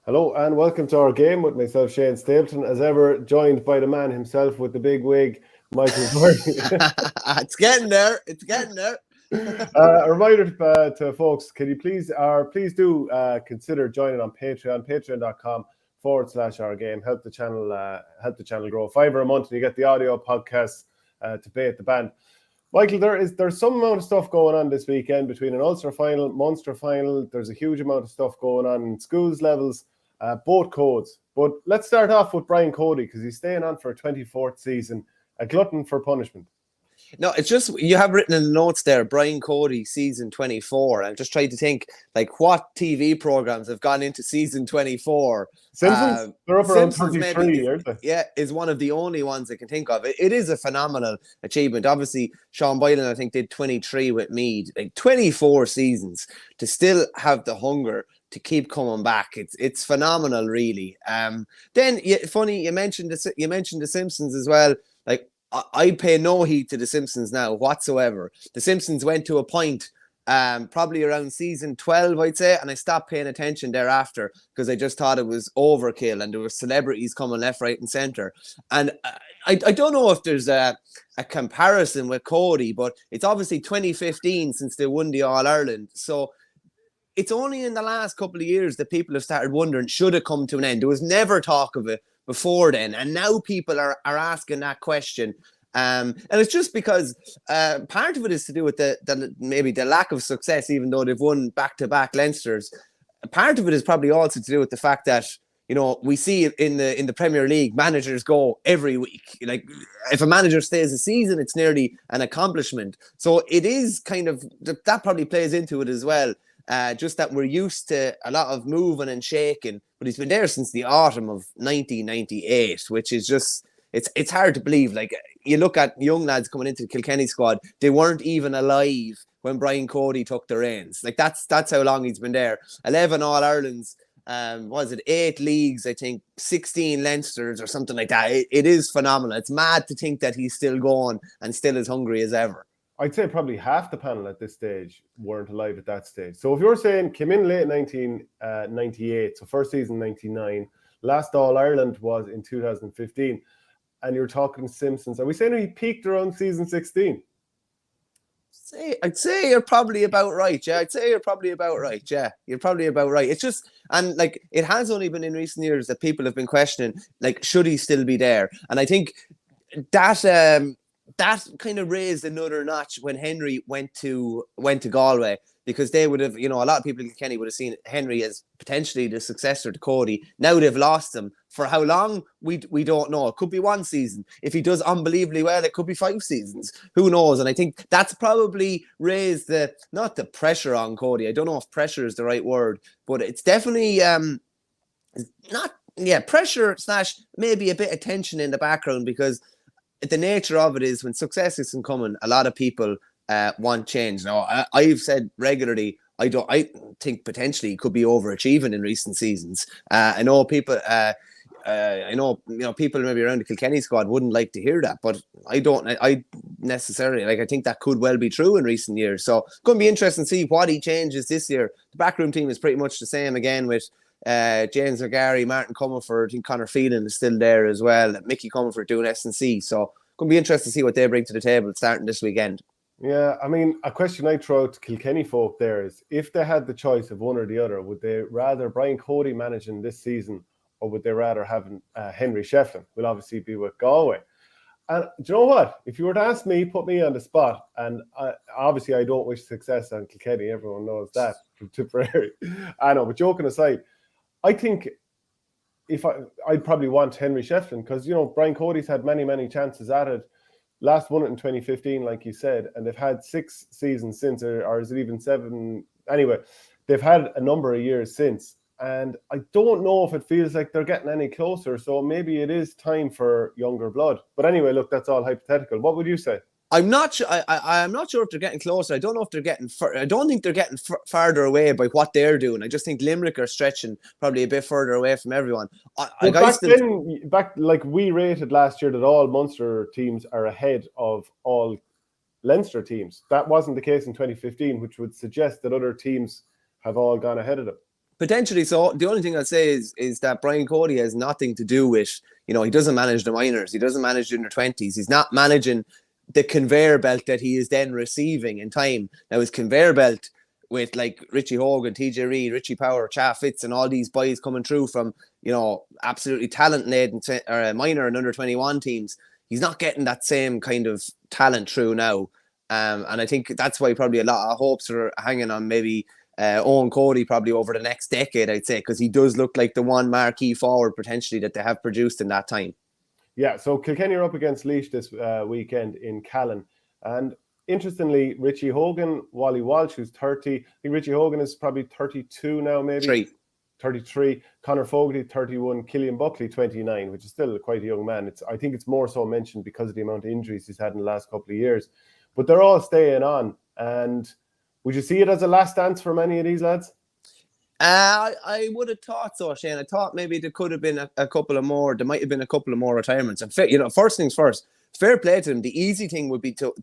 Hello and welcome to our game with myself, Shane Stapleton, as ever, joined by the man himself with the big wig, Michael Verney. It's getting there. It's getting there. A reminder to folks, can you please do consider joining on Patreon, patreon.com/OurGame. Help the channel grow. £5 a month and you get the audio podcasts to pay at the band. Michael, there's some amount of stuff going on this weekend between an Ulster final, Munster final. There's a huge amount of stuff going on in schools levels, both codes. But let's start off with Brian Cody because he's staying on for a 24th season, a glutton for punishment. No, it's just you have written in the notes there, Brian Cody, season 24. I'm just trying to think like what TV programs have gone into season 24. Simpsons, they're up around Simpsons 33, aren't they? Yeah, is one of the only ones I can think of. It is a phenomenal achievement. Obviously, Sean Boylan, I think, did 23 with Mead. Like 24 seasons to still have the hunger to keep coming back. It's phenomenal, really. Then, funny you mentioned the Simpsons as well. Like I pay no heed to the Simpsons now whatsoever. The Simpsons went to a point probably around season 12, I'd say, and I stopped paying attention thereafter because I just thought it was overkill and there were celebrities coming left, right and centre. And I don't know if there's a comparison with Cody, but it's obviously 2015 since they won the All-Ireland. So it's only in the last couple of years that people have started wondering, should it come to an end? There was never talk of it before then. And now people are asking that question. And it's just because part of it is to do with maybe the lack of success, even though they've won back-to-back Leinsters. Part of it is probably also to do with the fact that, you know, we see in the Premier League, managers go every week. Like, if a manager stays a season, it's nearly an accomplishment. So it is kind of, that probably plays into it as well. Just that we're used to a lot of moving and shaking, but he's been there since the autumn of 1998, which is just, it's hard to believe. Like, you look at young lads coming into the Kilkenny squad, they weren't even alive when Brian Cody took the reins. Like, that's how long he's been there. 11 All-Irelands, 8 leagues, I think, 16 Leinsters or something like that. It is phenomenal. It's mad to think that he's still going and still as hungry as ever. I'd say probably half the panel at this stage weren't alive at that stage. So if you're saying came in late 1998, so first season 99, last All-Ireland was in 2015, and you're talking Simpsons, are we saying he peaked around season 16? I'd say you're probably about right. Yeah, I'd say you're probably about right. Yeah, you're probably about right. It's just, and like, it has only been in recent years that people have been questioning, like, should he still be there? And I think that kind of raised another notch when Henry went to Galway, because they would have, you know, a lot of people in Kenny would have seen Henry as potentially the successor to Cody. Now they've lost him. For how long? We don't know. It could be one season. If he does unbelievably well, it could be 5 seasons. Who knows? And I think that's probably raised not the pressure on Cody. I don't know if pressure is the right word, but it's definitely pressure / maybe a bit of tension in the background, because the nature of it is when success isn't coming, a lot of people want change. Now, I've said regularly, I think potentially he could be overachieving in recent seasons. I know people, people maybe around the Kilkenny squad wouldn't like to hear that, but I necessarily, like, I think that could well be true in recent years. So it's going to be interesting to see what he changes this year. The backroom team is pretty much the same again, with James McGarry, Martin Comerford, I think Conor Phelan is still there as well, Mickey Comerford doing S&C. So it's going to be interesting to see what they bring to the table starting this weekend. Yeah, I mean, a question I throw out to Kilkenny folk there is, if they had the choice of one or the other, would they rather Brian Cody managing this season, or would they rather have Henry Shefflin? Will obviously be with Galway. And do you know what? If you were to ask me, put me on the spot, and obviously I don't wish success on Kilkenny, everyone knows that from Tipperary. I know, but joking aside, I think I'd probably want Henry Shefflin, because, you know, Brian Cody's had many chances at it. Last won it in 2015, like you said, and they've had 6 seasons since, or is it even 7? Anyway, they've had a number of years since, and I don't know if it feels like they're getting any closer. So maybe it is time for younger blood. But anyway, look, that's all hypothetical. What would you say? I'm not sure. I'm not sure if they're getting closer. I don't know if they're getting. I don't think they're getting farther away by what they're doing. I just think Limerick are stretching probably a bit further away from everyone. Back like we rated last year that all Munster teams are ahead of all Leinster teams. That wasn't the case in 2015, which would suggest that other teams have all gone ahead of them. Potentially. So the only thing I'd say is that Brian Cody has nothing to do with, he doesn't manage the minors. He doesn't manage the under-20s. He's not managing the conveyor belt that he is then receiving in time. Now, his conveyor belt with like Richie Hogan, TJ Reid, Richie Power, Cha Fitz, and all these boys coming through from, absolutely talent-laden minor and under-21 teams, he's not getting that same kind of talent through now. And I think that's why probably a lot of hopes are hanging on maybe Owen Cody probably over the next decade, I'd say, because he does look like the one marquee forward potentially that they have produced in that time. Yeah, so Kilkenny are up against Laois this weekend in Callan. And interestingly, Richie Hogan, Wally Walsh, who's 30. I think Richie Hogan is probably 32 now, maybe. 33. Conor Fogarty, 31. Killian Buckley, 29, which is still quite a young man. I think it's more so mentioned because of the amount of injuries he's had in the last couple of years. But they're all staying on. And would you see it as a last dance for many of these lads? I would have thought so, Shane. I thought maybe there could have been a couple of more. There might have been a couple of more retirements. And first things first, fair play to them. The easy thing would be to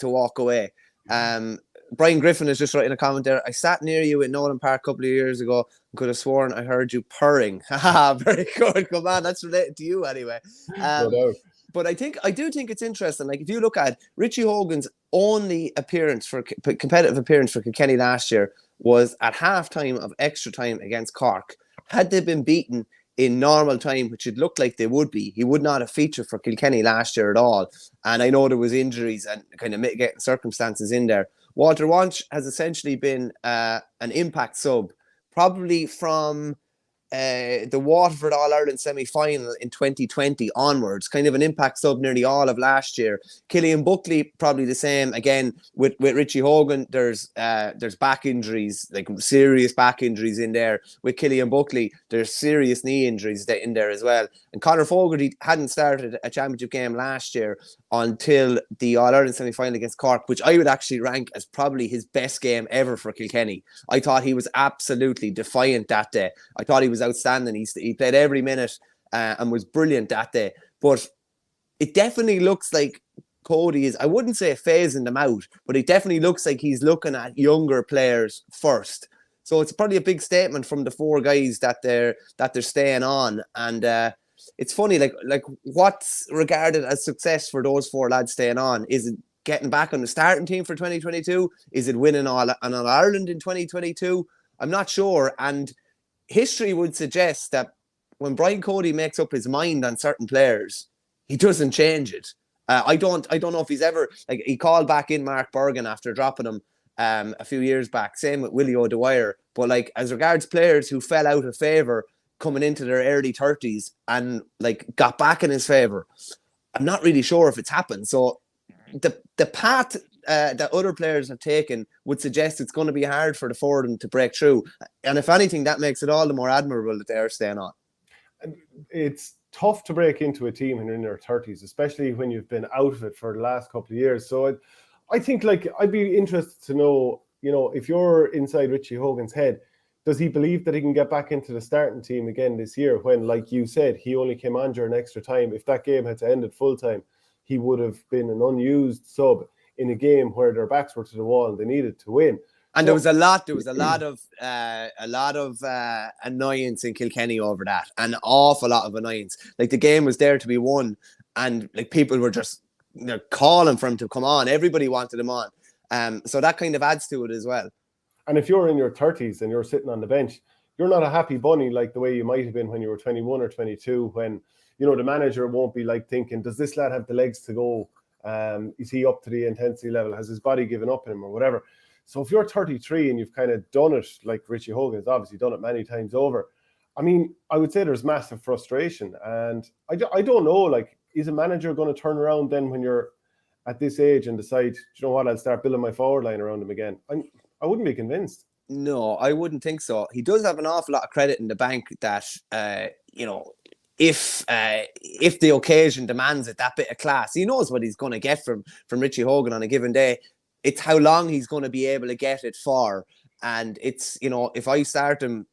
walk away. Brian Griffin is just writing a comment there. I sat near you in Nolan Park a couple of years ago and could have sworn I heard you purring. Very good. Come on, that's related to you anyway. No doubt. But I do think it's interesting. Like if you look at Richie Hogan's only competitive appearance for Kilkenny last year was at half-time of extra time against Cork. Had they been beaten in normal time, which it looked like they would be, he would not have featured for Kilkenny last year at all. And I know there was injuries and kind of mitigating circumstances in there. Walter Walsh has essentially been an impact sub, probably from the Waterford All-Ireland semi-final in 2020 onwards, kind of an impact sub nearly all of last year. Killian Buckley, probably the same. Again, with Richie Hogan, there's back injuries, like serious back injuries in there. With Killian Buckley, there's serious knee injuries in there as well. And Conor Fogarty hadn't started a championship game last year until the All-Ireland semi-final against Cork, which I would actually rank as probably his best game ever for Kilkenny. I thought he was absolutely defiant that day. I thought he was outstanding. He played every minute and was brilliant that day. But it definitely looks like Cody is, I wouldn't say phasing them out, but it definitely looks like he's looking at younger players first. So it's probably a big statement from the four guys that they're staying on. And it's funny, like what's regarded as success for those four lads staying on? Is it getting back on the starting team for 2022? Is it winning an All-Ireland in 2022? I'm not sure. And history would suggest that when Brian Cody makes up his mind on certain players, he doesn't change it. I don't know if he's ever, like, he called back in Mark Bergen after dropping him a few years back. Same with Willie O'Dwyer. But like, as regards players who fell out of favour coming into their early 30s and like got back in his favour, I'm not really sure if it's happened. So the path that other players have taken would suggest it's going to be hard for the four of them to break through. And if anything, that makes it all the more admirable that they're staying on. It's tough to break into a team when you're in your 30s, especially when you've been out of it for the last couple of years. So I think, like, I'd be interested to know, if you're inside Richie Hogan's head, does he believe that he can get back into the starting team again this year when, like you said, he only came on during extra time? If that game had to end at full time, he would have been an unused sub in a game where their backs were to the wall and they needed to win. And there was a lot of annoyance in Kilkenny over that, an awful lot of annoyance. Like, the game was there to be won, and like, people were just calling for him to come on. Everybody wanted him on. So that kind of adds to it as well. And if you're in your 30s and you're sitting on the bench, you're not a happy bunny like the way you might have been when you were 21 or 22, when, the manager won't be like thinking, does this lad have the legs to go? Is he up to the intensity level? Has his body given up on him or whatever? So if you're 33 and you've kind of done it, like Richie Hogan has obviously done it many times over, I mean, I would say there's massive frustration. And I don't know, like, is a manager going to turn around then when you're at this age and decide, you know what, I'll start building my forward line around him again? I wouldn't be convinced. No, I wouldn't think so. He does have an awful lot of credit in the bank that, if the occasion demands it, that bit of class, he knows what he's going to get from Richie Hogan on a given day. It's how long he's going to be able to get it for. And it's, if I start him,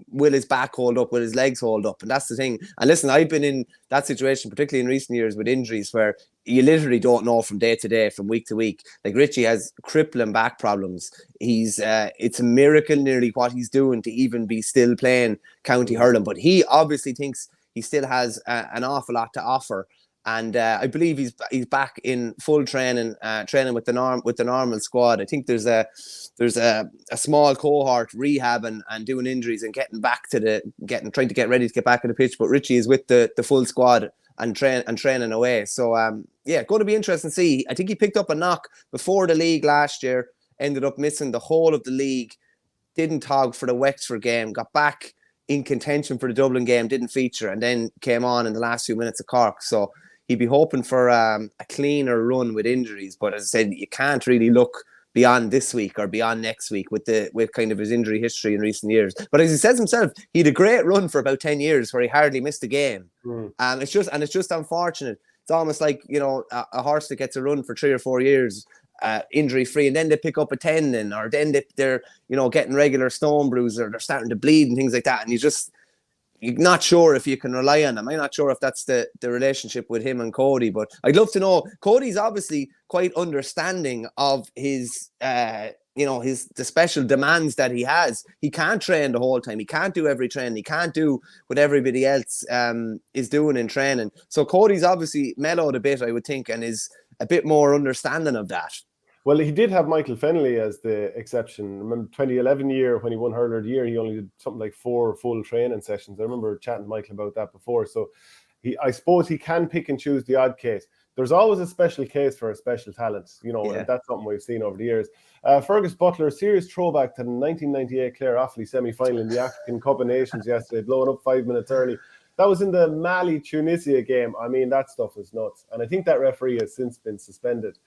will his back hold up? Will his legs hold up? And that's the thing. And listen, I've been in that situation, particularly in recent years with injuries, where you literally don't know from day to day, from week to week. Like Richie has crippling back problems. He's it's a miracle nearly what he's doing to even be still playing county hurling. But he obviously thinks he still has an awful lot to offer. And I believe he's back in full training, training with the normal squad. I think there's a small cohort rehabbing and doing injuries and getting back to trying to get ready to get back on the pitch. But Richie is with the full squad and training away. So going to be interesting to see. I think he picked up a knock before the league last year, ended up missing the whole of the league, didn't tog for the Wexford game, got back in contention for the Dublin game, didn't feature, and then came on in the last few minutes of Cork. So he'd be hoping for a cleaner run with injuries. But as I said, you can't really look beyond this week or beyond next week with kind of his injury history in recent years. But as he says himself, he had a great run for about 10 years where he hardly missed a game. It's just unfortunate. It's almost like, a horse that gets a run for 3 or 4 years, injury free, and then they pick up a tendon, or then they're getting regular stone bruises, or they're starting to bleed and things like that. And you're not sure if you can rely on him. I'm not sure if that's the relationship with him and Cody, but I'd love to know. Cody's obviously quite understanding of his, the special demands that he has. He can't train the whole time. He can't do every training. He can't do what everybody else is doing in training. So Cody's obviously mellowed a bit, I would think, and is a bit more understanding of that. Well, he did have Michael Fennelly as the exception. Remember 2011 year when he won Hurler of the Year, he only did something like 4 full training sessions. I remember chatting to Michael about that before. So I suppose he can pick and choose the odd case. There's always a special case for a special talent, and that's something we've seen over the years. Fergus Butler, serious throwback to the 1998 Clare Offaly semi-final in the African Cup of Nations yesterday, blowing up 5 minutes early. That was in the Mali-Tunisia game. I mean, that stuff was nuts. And I think that referee has since been suspended.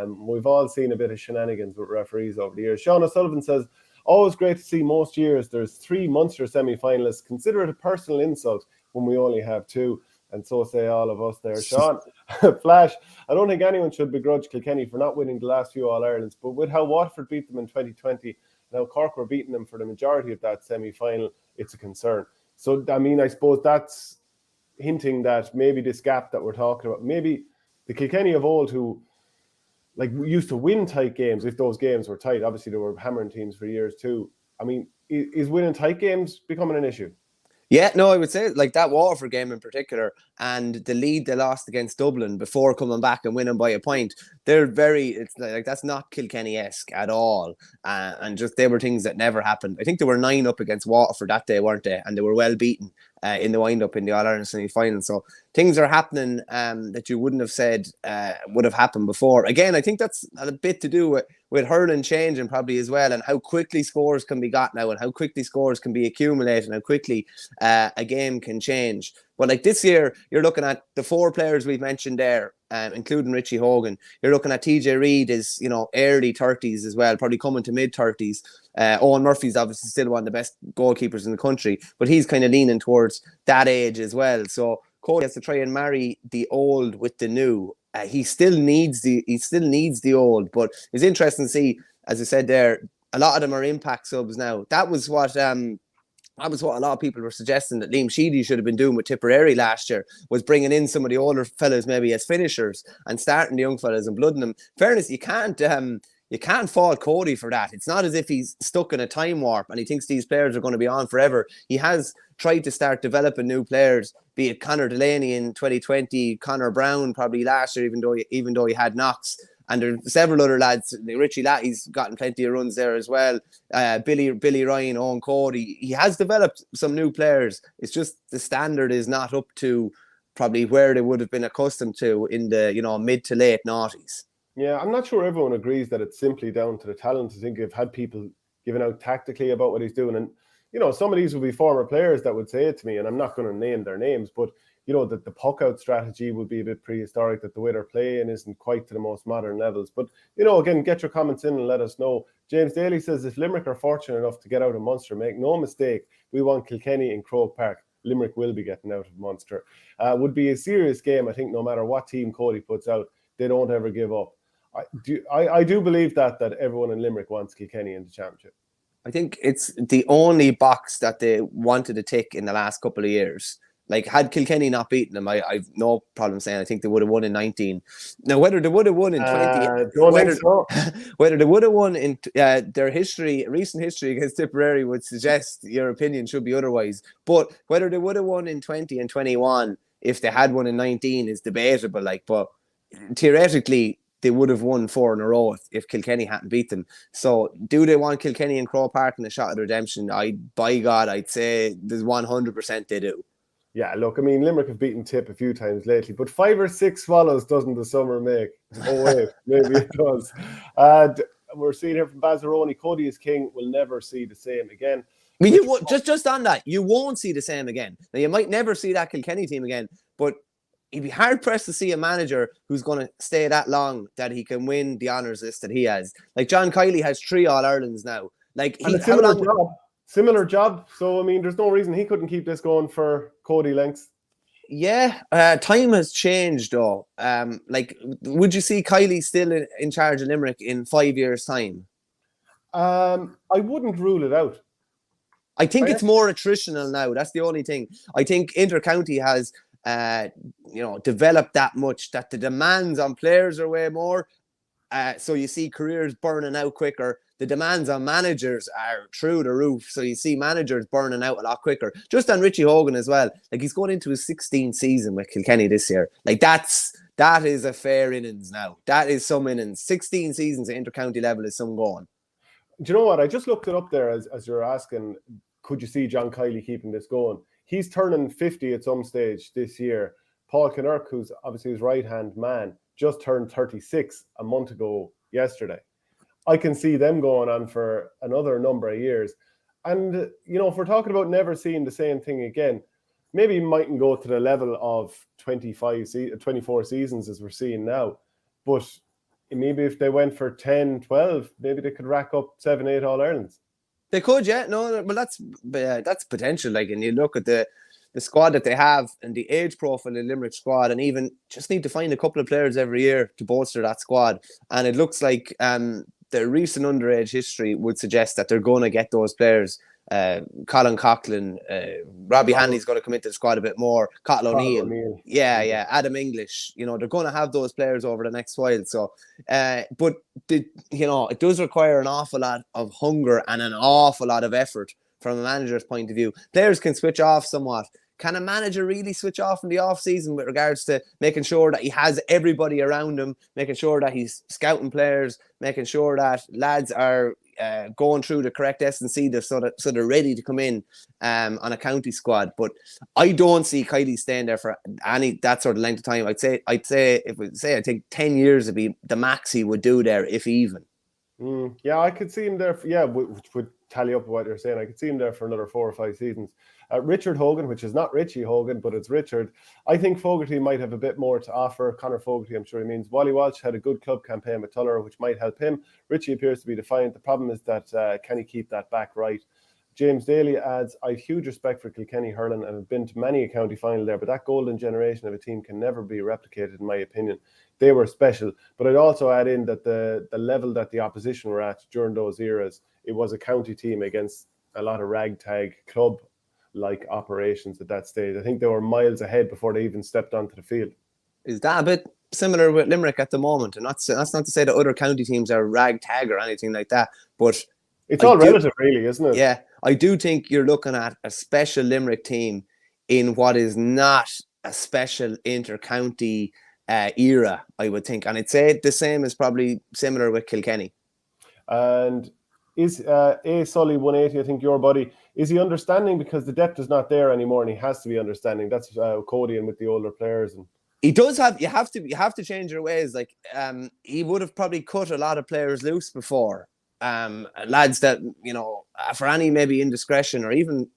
We've all seen a bit of shenanigans with referees over the years. Sean O'Sullivan says, always great to see most years there's 3 Munster semi-finalists. Consider it a personal insult when we only have 2. And so say all of us there. Sean, Flash, I don't think anyone should begrudge Kilkenny for not winning the last few All-Irelands, but with how Waterford beat them in 2020 and how Cork were beating them for the majority of that semi-final, it's a concern. So, I mean, I suppose that's hinting that maybe this gap that we're talking about, maybe the Kilkenny of old who used to win tight games if those games were tight. Obviously, they were hammering teams for years too. I mean, is winning tight games becoming an issue? Yeah, no, I would say like that Waterford game in particular, and the lead they lost against Dublin before coming back and winning by a point. It's like that's not Kilkenny-esque at all. And just they were things that never happened. I think they were 9 up against Waterford that day, weren't they? And they were well beaten in the wind-up in the All-Ireland semi-final. So things are happening that you wouldn't have said would have happened before. Again, I think that's a bit to do with hurling changing probably as well, and how quickly scores can be got now, and how quickly scores can be accumulated, and how quickly a game can change. But like this year, you're looking at the 4 players we've mentioned there, including Richie Hogan. You're looking at TJ Reid is, early 30s as well, probably coming to mid 30s. Owen Murphy's obviously still one of the best goalkeepers in the country, but he's kind of leaning towards that age as well. So Cody has to try and marry the old with the new. He still needs the old, but it's interesting to see, as I said there, a lot of them are impact subs now. That was what a lot of people were suggesting that Liam Sheedy should have been doing with Tipperary last year, was bringing in some of the older fellas maybe as finishers and starting the young fellas and blooding them. In fairness, you can't fault Cody for that. It's not as if he's stuck in a time warp and he thinks these players are going to be on forever. He has tried to start developing new players, be it Conor Delaney in 2020, Conor Brown probably last year, even though he had knocks. And there are several other lads. Richie Latty's gotten plenty of runs there as well. Billy Ryan, Owen Cody. He has developed some new players. It's just the standard is not up to probably where they would have been accustomed to in the mid to late noughties. Yeah, I'm not sure everyone agrees that it's simply down to the talent. I think I've had people giving out tactically about what he's doing. And, some of these will be former players that would say it to me, and I'm not going to name their names, but that the puck out strategy would be a bit prehistoric, that the way they're playing isn't quite to the most modern levels. But, again, get your comments in and let us know. James Daly says, if Limerick are fortunate enough to get out of Munster, make no mistake, we want Kilkenny in Croke Park. Limerick will be getting out of Munster. Would be a serious game, I think, no matter what team Cody puts out, they don't ever give up. I do believe that everyone in Limerick wants Kilkenny in the championship. I think it's the only box that they wanted to tick in the last couple of years. Like, had Kilkenny not beaten them, I've no problem saying I think they would have won in 19. Now, whether they would have won in 20, Don't think so. whether they would have won in their recent history against Tipperary would suggest your opinion should be otherwise. But whether they would have won in 20 and 21 if they had won in 19 is debatable. Like, but theoretically, they would have won 4 in a row if Kilkenny hadn't beat them. So, do they want Kilkenny and Croke Park in a shot at redemption? By God, I'd say there's 100% they do. Yeah, look, I mean, Limerick have beaten Tip a few times lately, but 5 or 6 swallows doesn't the summer make? Oh, wait, maybe it does. We're seeing here from Bazzaroni, Cody is king, will never see the same again. I mean, just on that, you won't see the same again. Now, you might never see that Kilkenny team again, but you'd be hard-pressed to see a manager who's going to stay that long that he can win the honours list that he has. Like, John Kiley has 3 All-Irelands now. Like, Similar job. So, I mean, there's no reason he couldn't keep this going for Cody lengths. Yeah, time has changed, though. Like, would you see Kiley still in charge of Limerick in 5 years' time? I wouldn't rule it out. I think it's more attritional now. That's the only thing. I think Intercounty has, developed that much that the demands on players are way more. So you see careers burning out quicker. The demands on managers are through the roof. So you see managers burning out a lot quicker. Just on Richie Hogan as well. Like, he's going into his 16th season with Kilkenny this year. Like, that is a fair innings now. That is some innings. 16 seasons at intercounty level is some going. Do you know what? I just looked it up there as you're asking, could you see John Kiley keeping this going? He's turning 50 at some stage this year. Paul Kinnerk, who's obviously his right-hand man, just turned 36 a month ago yesterday. I can see them going on for another number of years. And, if we're talking about never seeing the same thing again, maybe it mightn't go to the level of 24 seasons as we're seeing now. But maybe if they went for 10, 12, maybe they could rack up 7, 8 All-Irelands. They could, yeah. No, well, that's potential. Like, and you look at the squad that they have and the age profile in Limerick squad, and even just need to find a couple of players every year to bolster that squad. And it looks like the recent underage history would suggest that they're going to get those players. Colin Coughlin, Robbie Hanley's going to come into the squad a bit more. Cottle O'Neill. Yeah. Adam English. They're going to have those players over the next while. So, but it does require an awful lot of hunger and an awful lot of effort from a manager's point of view. Players can switch off somewhat. Can a manager really switch off in the off-season with regards to making sure that he has everybody around him, making sure that he's scouting players, making sure that lads are going through the correct S&C so they're ready to come in on a county squad? But I don't see Kiley staying there for any that sort of length of time. I'd say I think 10 years would be the max he would do there, if even. Yeah, I could see him there. Which would tally up with what you're saying. I could see him there for another 4 or 5 seasons. Richard Hogan, which is not Richie Hogan, but it's Richard. I think Fogarty might have a bit more to offer. Conor Fogarty, I'm sure he means. Wally Walsh had a good club campaign with Tuller, which might help him. Richie appears to be defiant. The problem is that can he keep that back right? James Daly adds, I have huge respect for Kilkenny hurling and have been to many a county final there, but that golden generation of a team can never be replicated, in my opinion. They were special. But I'd also add in that the level that the opposition were at during those eras, it was a county team against a lot of ragtag club-like operations at that stage. I think they were miles ahead before they even stepped onto the field. Is that a bit similar with Limerick at the moment? And that's not to say that other county teams are ragtag or anything like that, but it's all relative, really, isn't it? Yeah, I do think you're looking at a special Limerick team in what is not a special inter-county era, I would think. And I'd say the same is probably similar with Kilkenny. And is A. Sully 180, I think your buddy, is he understanding because the depth is not there anymore and he has to be understanding? That's Cody and with the older players. And he does have, you have to change your ways. Like, he would have probably cut a lot of players loose before. Lads that, for any maybe indiscretion or even,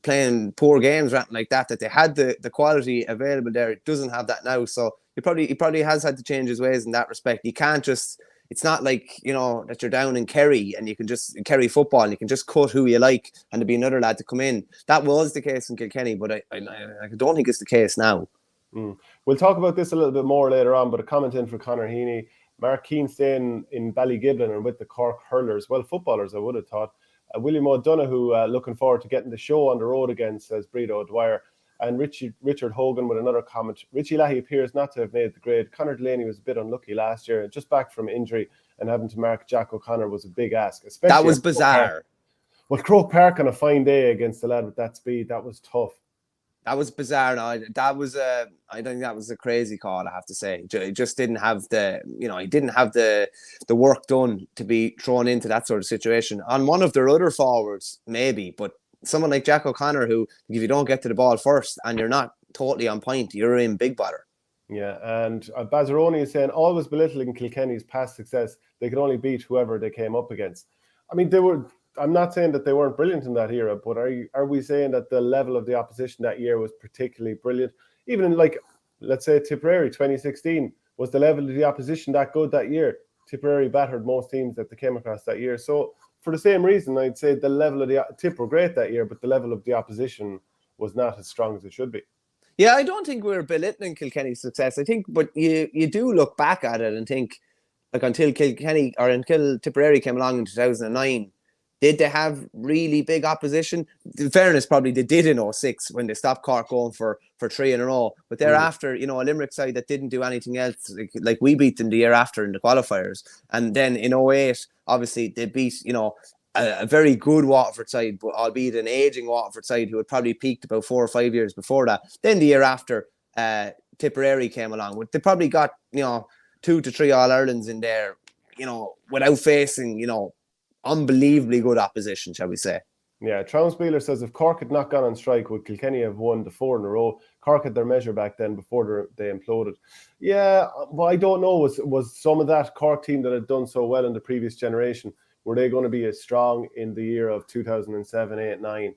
playing poor games or anything like that they had the quality available there. It doesn't have that now. So he probably has had to change his ways in that respect. You can't just, it's not like, that you're down in Kerry and you can just, Kerry football, and you can just cut who you like and there'll be another lad to come in. That was the case in Kilkenny, but I don't think it's the case now. We'll talk about this a little bit more later on, but a comment in for Conor Heaney. Mark Keane staying in Ballygiblin and with the Cork hurlers. Well, footballers, I would have thought. William O'Donoghue looking forward to getting the show on the road again, says Bredo O'Dwyer. And Richard Hogan with another comment. Richie Lahey appears not to have made the grade. Conor Delaney was a bit unlucky last year, just back from injury, and having to mark Jack O'Connor was a big ask. Especially that was bizarre. Well, Croke Park on a fine day against a lad with that speed, that was tough. That was bizarre. No, I think that was a crazy call, I have to say. He just didn't have he didn't have the work done to be thrown into that sort of situation. On one of their other forwards, maybe, but someone like Jack O'Connor, who, if you don't get to the ball first and you're not totally on point, you're in big bother. Yeah, and Bazzaroni is saying, always belittling Kilkenny's past success. They could only beat whoever they came up against. I mean, I'm not saying that they weren't brilliant in that era, but are we saying that the level of the opposition that year was particularly brilliant? Even in, like, let's say Tipperary 2016, was the level of the opposition that good that year? Tipperary battered most teams that they came across that year. So for the same reason, I'd say the level of the Tip were great that year, but the level of the opposition was not as strong as it should be. Yeah, I don't think we're belittling Kilkenny's success. I think, but you do look back at it and think, like, until Tipperary came along in 2009, did they have really big opposition? In fairness, probably they did in 2006 when they stopped Cork going for 3 in a row. But thereafter, a Limerick side that didn't do anything else, like we beat them the year after in the qualifiers. And then in 2008, obviously they beat, a very good Waterford side, but albeit an aging Waterford side who had probably peaked about 4 or 5 years before that. Then the year after, Tipperary came along. They probably got, 2 to 3 All-Irelands in there, without facing, unbelievably good opposition, shall we say. Yeah, Trounsbeeler says, if Cork had not gone on strike, would Kilkenny have won the 4 in a row? Cork had their measure back then before they imploded. Yeah, well, I don't know. Was some of that Cork team that had done so well in the previous generation, were they going to be as strong in the year of 2007, 8, 9?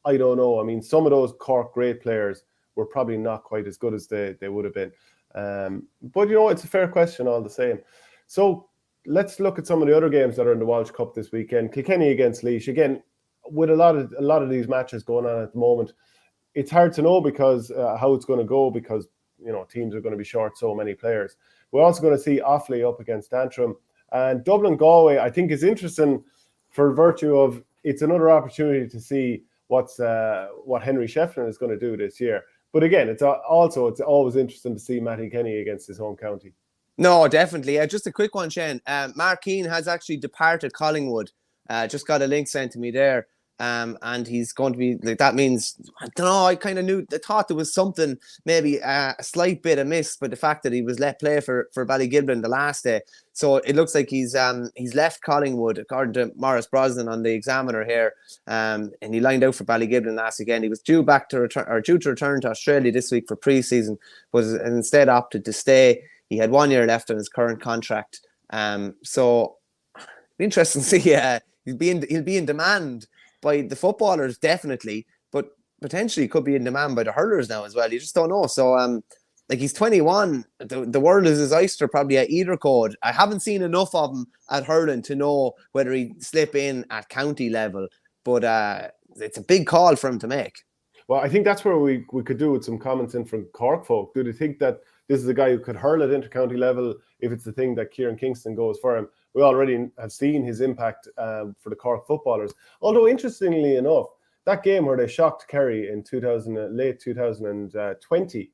I don't know. I mean, some of those Cork great players were probably not quite as good as they would have been. But, it's a fair question all the same. So let's look at some of the other games that are in the Walsh Cup this weekend. Kilkenny against Laois. Again, with a lot of these matches going on at the moment, it's hard to know because how it's going to go because, teams are going to be short so many players. We're also going to see Offaly up against Antrim. And Dublin Galway, I think, is interesting for virtue of it's another opportunity to see what Henry Shefflin is going to do this year. But again, it's always interesting to see Matty Kenny against his home county. No, definitely. Just a quick one, Shane. Mark Keane has actually departed Collingwood. Just got a link sent to me there. And he's going to be, like, that means, I don't know, I thought there was something, maybe a slight bit amiss, but the fact that he was let play for Ballygiblin the last day. So it looks like he's left Collingwood, according to Maurice Brosnan on the Examiner here. And he lined out for Ballygiblin last weekend. He was due to return to Australia this week for pre-season, but instead opted to stay. He had 1 year left on his current contract. So interesting to see. He'll be in demand by the footballers, definitely, but potentially could be in demand by the hurlers now as well. You just don't know. So, he's 21. The world is his oyster, probably at either code. I haven't seen enough of him at hurling to know whether he'd slip in at county level, but it's a big call for him to make. Well, I think that's where we could do with some comments in from Cork folk. Do they think that this is a guy who could hurl at inter-county level if it's the thing that Kieran Kingston goes for him? We already have seen his impact for the Cork footballers. Although, interestingly enough, that game where they shocked Kerry in late 2020,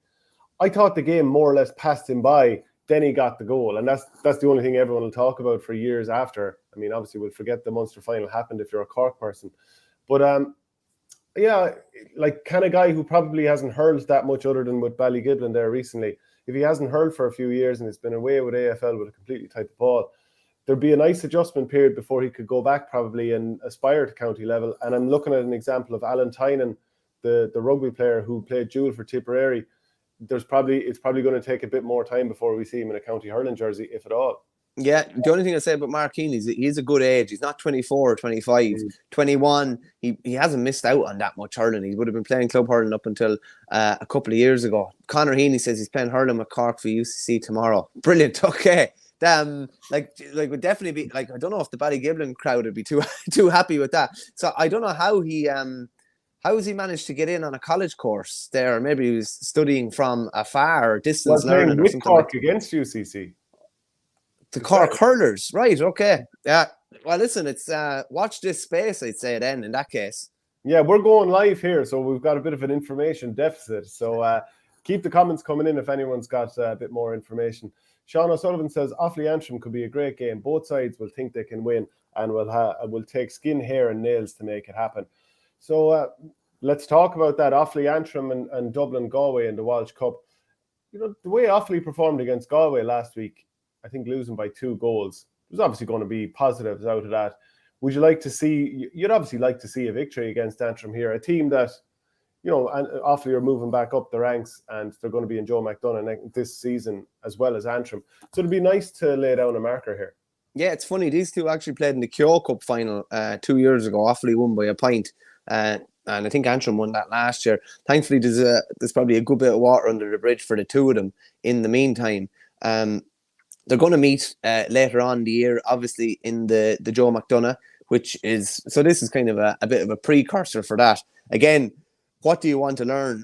I thought the game more or less passed him by. Then he got the goal, and that's the only thing everyone will talk about for years after. I mean, obviously, we'll forget the Munster final happened if you're a Cork person, but yeah, like kind of guy who probably hasn't hurled that much other than with Ballygiblin there recently. If he hasn't hurled for a few years and it's been away with AFL with a completely type of ball, there'd be a nice adjustment period before he could go back probably and aspire to county level. And I'm looking at an example of Alan Tynan, the rugby player who played dual for Tipperary. It's probably going to take a bit more time before we see him in a county hurling jersey, if at all. Yeah, the only thing I say about Mark Keane is he's a good age. He's not 24 or 25. 21, he hasn't missed out on that much hurling. He would have been playing club hurling up until a couple of years ago. Conor Heaney says he's playing hurling with Cork for UCC tomorrow. Brilliant, okay. Like would definitely be, like, I don't know if the Ballygiblin crowd would be too happy with that. So I don't know how has he managed to get in on a college course there? Or maybe he was studying from afar or distance learning or something. Cork against UCC. The Cork hurlers, right? Okay, yeah. Well, listen, it's watch this space, I'd say then. In that case, Yeah, we're going live here, so we've got a bit of an information deficit. So keep the comments coming in if anyone's got a bit more information. Sean O'Sullivan says Offaly Antrim could be a great game. Both sides will think they can win and will take skin, hair and nails to make it happen. So let's talk about that. Offaly Antrim and Dublin Galway in the Walsh Cup. You know, the way Offaly performed against Galway last week, I think losing by 2 goals, there's obviously going to be positives out of that. Would you like to see, you'd obviously like to see a victory against Antrim here, a team that, you know, Offaly are moving back up the ranks and they're going to be in Joe McDonagh this season as well as Antrim. So it'd be nice to lay down a marker here. Yeah, it's funny. These two actually played in the Kyo Cup final 2 years ago. Offaly won by a point. And I think Antrim won that last year. Thankfully, there's probably a good bit of water under the bridge for the two of them in the meantime. They're going to meet later on in the year, obviously, in the Joe McDonagh, which is, so this is kind of a bit of a precursor for that. Again, what do you want to learn?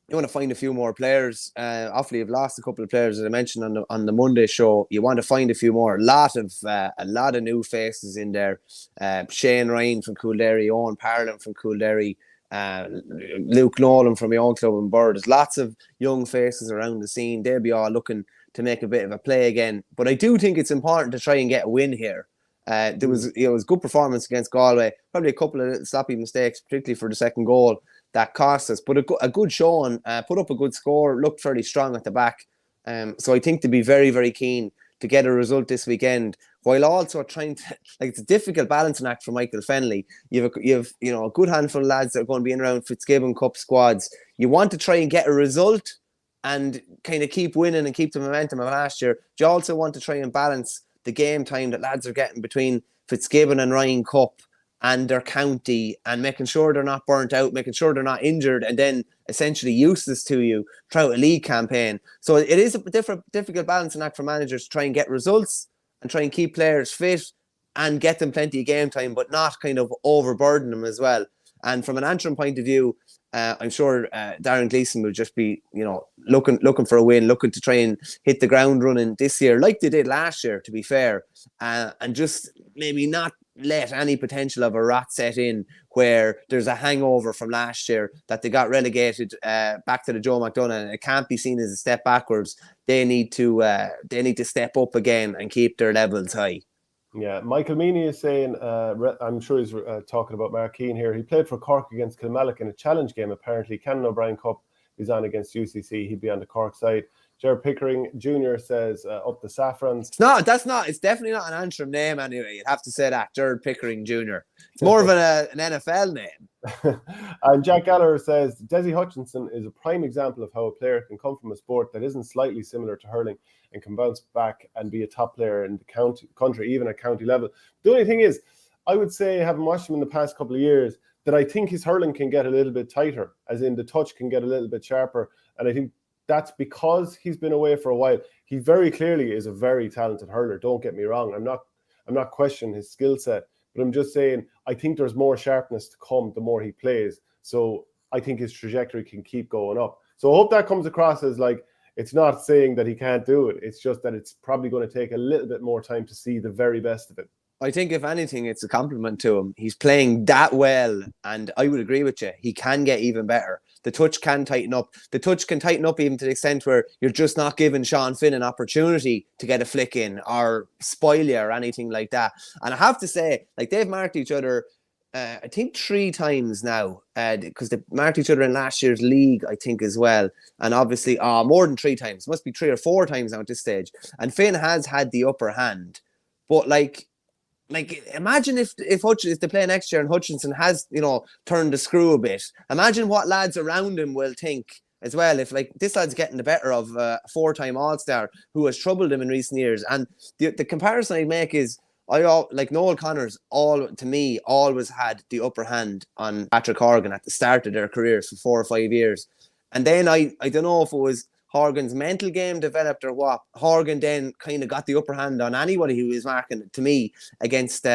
You want to find a few more players. Offaly have lost a couple of players, as I mentioned on the Monday show. You want to find a few more. A lot of new faces in there. Shane Ryan from Coolderry, Owen Parlin from Coolderry, Luke Nolan from my own club in Bird. There's lots of young faces around the scene. They'll be all looking to make a bit of a play again. But I do think it's important to try and get a win here. There was good performance against Galway. Probably a couple of little sloppy mistakes, particularly for the second goal, that cost us. But a good showing, put up a good score, looked fairly strong at the back. So I think to be very, very keen to get a result this weekend, while also trying to, like, it's a difficult balancing act for Michael Fennelly. You have a good handful of lads that are going to be in around Fitzgibbon Cup squads. You want to try and get a result and kind of keep winning and keep the momentum of last year. You also want to try and balance the game time that lads are getting between Fitzgibbon and Ryan Cup and their county, and making sure they're not burnt out, making sure they're not injured, and then essentially useless to you throughout a league campaign. So it is a difficult balancing act for managers to try and get results and try and keep players fit and get them plenty of game time, but not kind of overburden them as well. And from an Antrim point of view, I'm sure Darren Gleeson will just be, looking for a win, looking to try and hit the ground running this year, like they did last year, to be fair, and just maybe not let any potential of a rot set in where there's a hangover from last year that they got relegated back to the Joe McDonagh, and it can't be seen as a step backwards. They need to step up again and keep their levels high. Yeah, Michael Meany is saying, I'm sure he's talking about Mark Keane here. He played for Cork against Kilmallock in a challenge game, apparently. Canon O'Brien Cup is on against UCC. He'd be on the Cork side. Jared Pickering Jr. says, up the Saffrons. It's definitely not an Antrim name anyway. You'd have to say that, Jared Pickering Jr. It's more of an NFL name. And Jack Gallagher says, Desi Hutchinson is a prime example of how a player can come from a sport that isn't slightly similar to hurling and can bounce back and be a top player in the country, even at county level. The only thing is, I would say, having watched him in the past couple of years, that I think his hurling can get a little bit tighter, as in the touch can get a little bit sharper. And I think that's because he's been away for a while. He very clearly is a very talented hurler. Don't get me wrong. I'm not questioning his skill set, but I'm just saying I think there's more sharpness to come the more he plays. So I think his trajectory can keep going up. So I hope that comes across as like, it's not saying that he can't do it. It's just that it's probably going to take a little bit more time to see the very best of it. I think, if anything, it's a compliment to him. He's playing that well, and I would agree with you. He can get even better. The touch can tighten up. The touch can tighten up even to the extent where you're just not giving Sean Finn an opportunity to get a flick in or spoil you or anything like that. And I have to say, like, they've marked each other, I think 3 times now, because they marked each other in last year's league, I think, as well. And obviously, more than 3 times. Must be 3 or 4 times now at this stage. And Finn has had the upper hand. But, like, imagine if they play next year and Hutchinson has, turned the screw a bit. Imagine what lads around him will think as well. If, like, this lad's getting the better of a 4-time All-Star who has troubled him in recent years. And the comparison I make is, like Noel Connors, to me, always had the upper hand on Patrick Horgan at the start of their careers for 4 or 5 years. And then I don't know if it was Horgan's mental game developed or what. Horgan then kind of got the upper hand on anybody who was marking, to me, against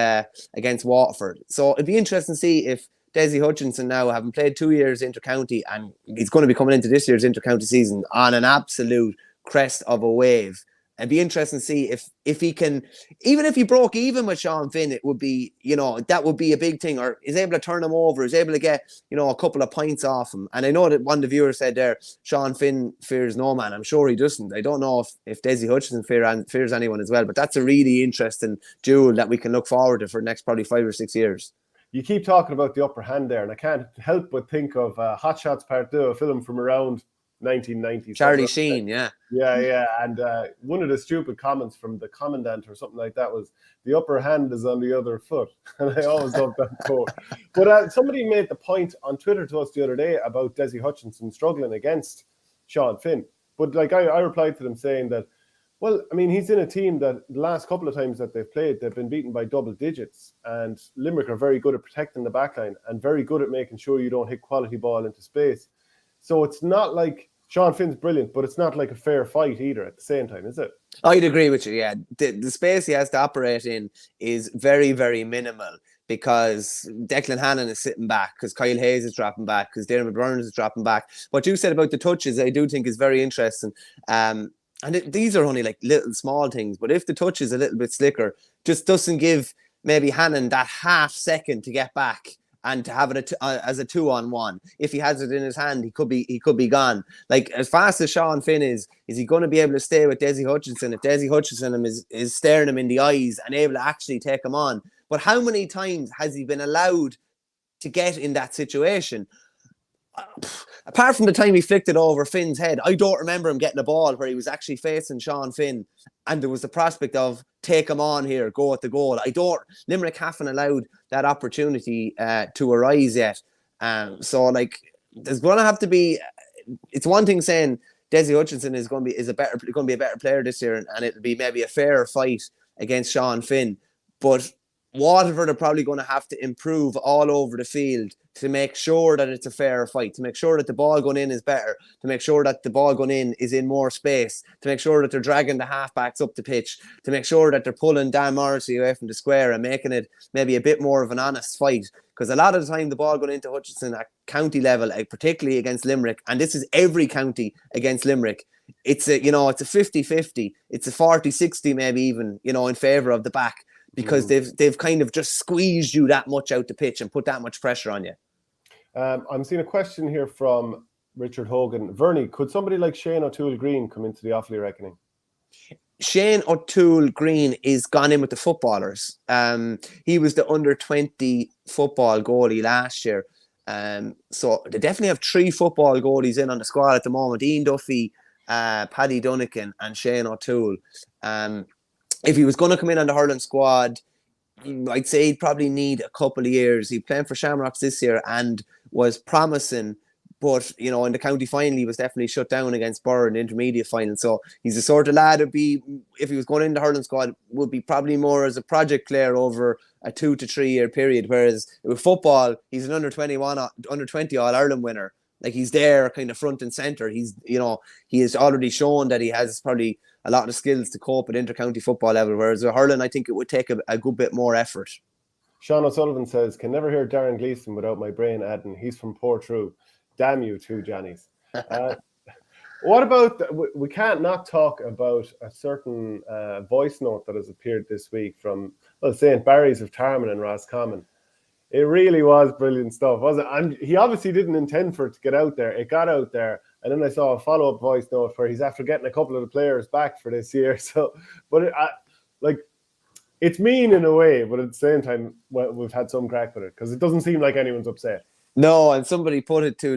Waterford. So it'd be interesting to see if Desi Hutchinson, now having played 2 years inter-county, and he's going to be coming into this year's inter-county season on an absolute crest of a wave, It'd be interesting to see if he can, even if he broke even with Sean Finn, it would be, that would be a big thing, or is able to turn him over, is able to get, a couple of points off him. And I know that one of the viewers said there, Sean Finn fears no man. I'm sure he doesn't. I don't know if Desi Hutchinson fears anyone as well, but that's a really interesting duel that we can look forward to for the next probably 5 or 6 years. You keep talking about the upper hand there, and I can't help but think of Hot Shots Part 2, a film from around 1990. Charlie Sheen, yeah. Yeah. And one of the stupid comments from the commandant or something like that was, the upper hand is on the other foot. And I always loved that quote. But somebody made the point on Twitter to us the other day about Desi Hutchinson struggling against Sean Finn. But I replied to them saying that, well, I mean, he's in a team that the last couple of times that they've played, they've been beaten by double digits. And Limerick are very good at protecting the backline and very good at making sure you don't hit quality ball into space. So it's not like Sean Finn's brilliant, but it's not like a fair fight either at the same time, is it? I'd agree with you, yeah. The space he has to operate in is very, very minimal because Declan Hannon is sitting back, because Kyle Hayes is dropping back, because Dermot Burns is dropping back. What you said about the touches, I do think is very interesting. And these are only like little small things, but if the touch is a little bit slicker, just doesn't give maybe Hannon that half second to get back and to have it as a 2-on-1. If he has it in his hand, he could be gone. Like, as fast as Sean Finn is he going to be able to stay with Desi Hutchinson if Desi Hutchinson is staring him in the eyes and able to actually take him on? But how many times has he been allowed to get in that situation? Apart from the time he flicked it over Finn's head, I don't remember him getting a ball where he was actually facing Sean Finn and there was the prospect of take him on here, go at the goal. Limerick haven't allowed that opportunity to arise yet. So like, there's going to have to be. It's one thing saying Desi Hutchinson is going to be a better player this year, and it'll be maybe a fairer fight against Sean Finn, but Waterford are probably going to have to improve all over the field to make sure that it's a fairer fight, to make sure that the ball going in is better, to make sure that the ball going in is in more space, to make sure that they're dragging the halfbacks up the pitch, to make sure that they're pulling Dan Morrissey away from the square and making it maybe a bit more of an honest fight. Because a lot of the time the ball going into Hutchinson at county level, particularly against Limerick, and this is every county against Limerick, it's a 50-50, it's a 40-60 maybe even, in favour of the back. Because they've kind of just squeezed you that much out the pitch and put that much pressure on you. I'm seeing a question here from Richard Hogan. Verney, could somebody like Shane O'Toole-Green come into the Offaly reckoning? Shane O'Toole-Green is gone in with the footballers. He was the under-20 football goalie last year. So they definitely have 3 football goalies in on the squad at the moment. Ian Duffy, Paddy Dunnican and Shane O'Toole. If he was going to come in on the hurling squad, I'd say he'd probably need a couple of years. He played for Shamrocks this year and was promising, but in the county final he was definitely shut down against Burr in the intermediate final. So he's the sort of lad who'd be, if he was going in the hurling squad, would be probably more as a project player over a 2 to 3 year period. Whereas with football, he's an under 20 All Ireland winner. Like, he's there kind of front and centre. He has already shown that he has probably a lot of skills to cope at inter-county football level, whereas with hurling, I think it would take a good bit more effort. Sean O'Sullivan says, can never hear Darren Gleeson without my brain adding, he's from Portrue. Damn you two Johnnies. What about, we can't not talk about a certain voice note that has appeared this week from, St. Barry's of Tyrone and Roscommon. It really was brilliant stuff, wasn't it? And he obviously didn't intend for it to get out there. It got out there. And then I saw a follow-up voice note where he's after getting a couple of the players back for this year. So, but it's mean in a way, but at the same time, we've had some crack with it because it doesn't seem like anyone's upset. No, and somebody put it to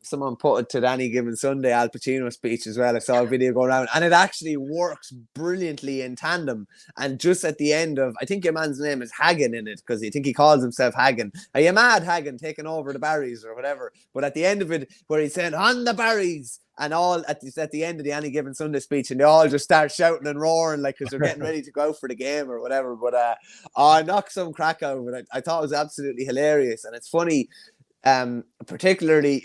someone put it to the Any Given Sunday Al Pacino speech as well. I saw a video going around, and it actually works brilliantly in tandem. And just at the end of, I think your man's name is Hagen in it, because I think he calls himself Hagen. Are you mad, Hagen, taking over the Barrys or whatever? But at the end of it, where he's saying, on the Barrys, and all at the end of the Any Given Sunday speech, and they all just start shouting and roaring like because they're getting ready to go out for the game or whatever. But I knocked some crack out of it. I thought it was absolutely hilarious, and it's funny, particularly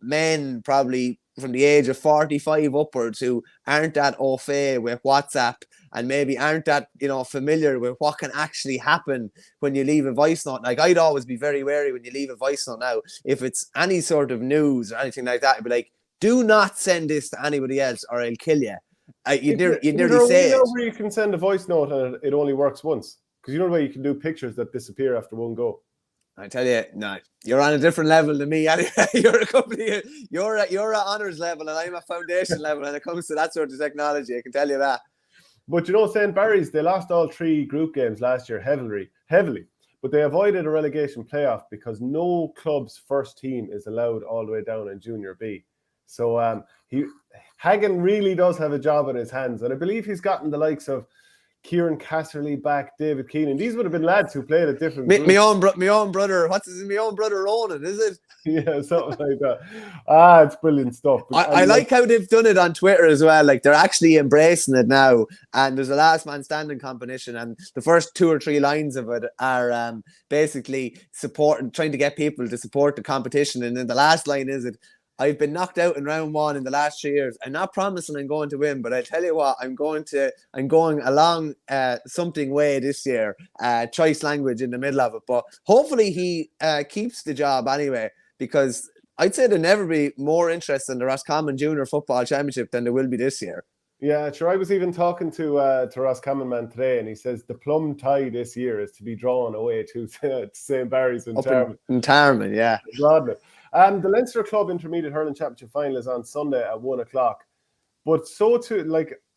men probably from the age of 45 upwards who aren't that au fait with WhatsApp and maybe aren't that familiar with what can actually happen when you leave a voice note. Like, I'd always be very wary when you leave a voice note now. If it's any sort of news or anything like that, I'd be like, do not send this to anybody else or I'll kill you. You'd Is nearly there a way say now it. where you can send a voice note and it only works once? Because you know the way you can do pictures that disappear after one go. I tell you, no, you're on a different level than me. Anyway, you're at honors level, and I'm at foundation level when it comes to that sort of technology. I can tell you that. But you know, St. Barry's, they lost all 3 group games last year heavily. But they avoided a relegation playoff because no club's first team is allowed all the way down in Junior B. So Hagan really does have a job in his hands. And I believe he's gotten the likes of Kieran Casserly back, David Keane. And these would have been lads who played at different groups. My own brother, my own brother Ronan, is it? Yeah, something like that. It's brilliant stuff. I like how they've done it on Twitter as well. Like, they're actually embracing it now. And there's a last man standing competition, and the first 2 or 3 lines of it are basically trying to get people to support the competition. And then the last line is it. I've been knocked out in round 1 in the last 3 years. I'm not promising I'm going to win, but I tell you what, I'm going along something way this year. Choice language in the middle of it, but hopefully he keeps the job anyway, because I'd say there'll never be more interest in the Roscommon Junior Football Championship than there will be this year. Yeah, sure. I was even talking to Roscommon man today, and he says the plum tie this year is to be drawn away to St. Barry's in Tyrone. In Tyrone, yeah. The Leinster Club Intermediate Hurling Championship final is on Sunday at 1:00. But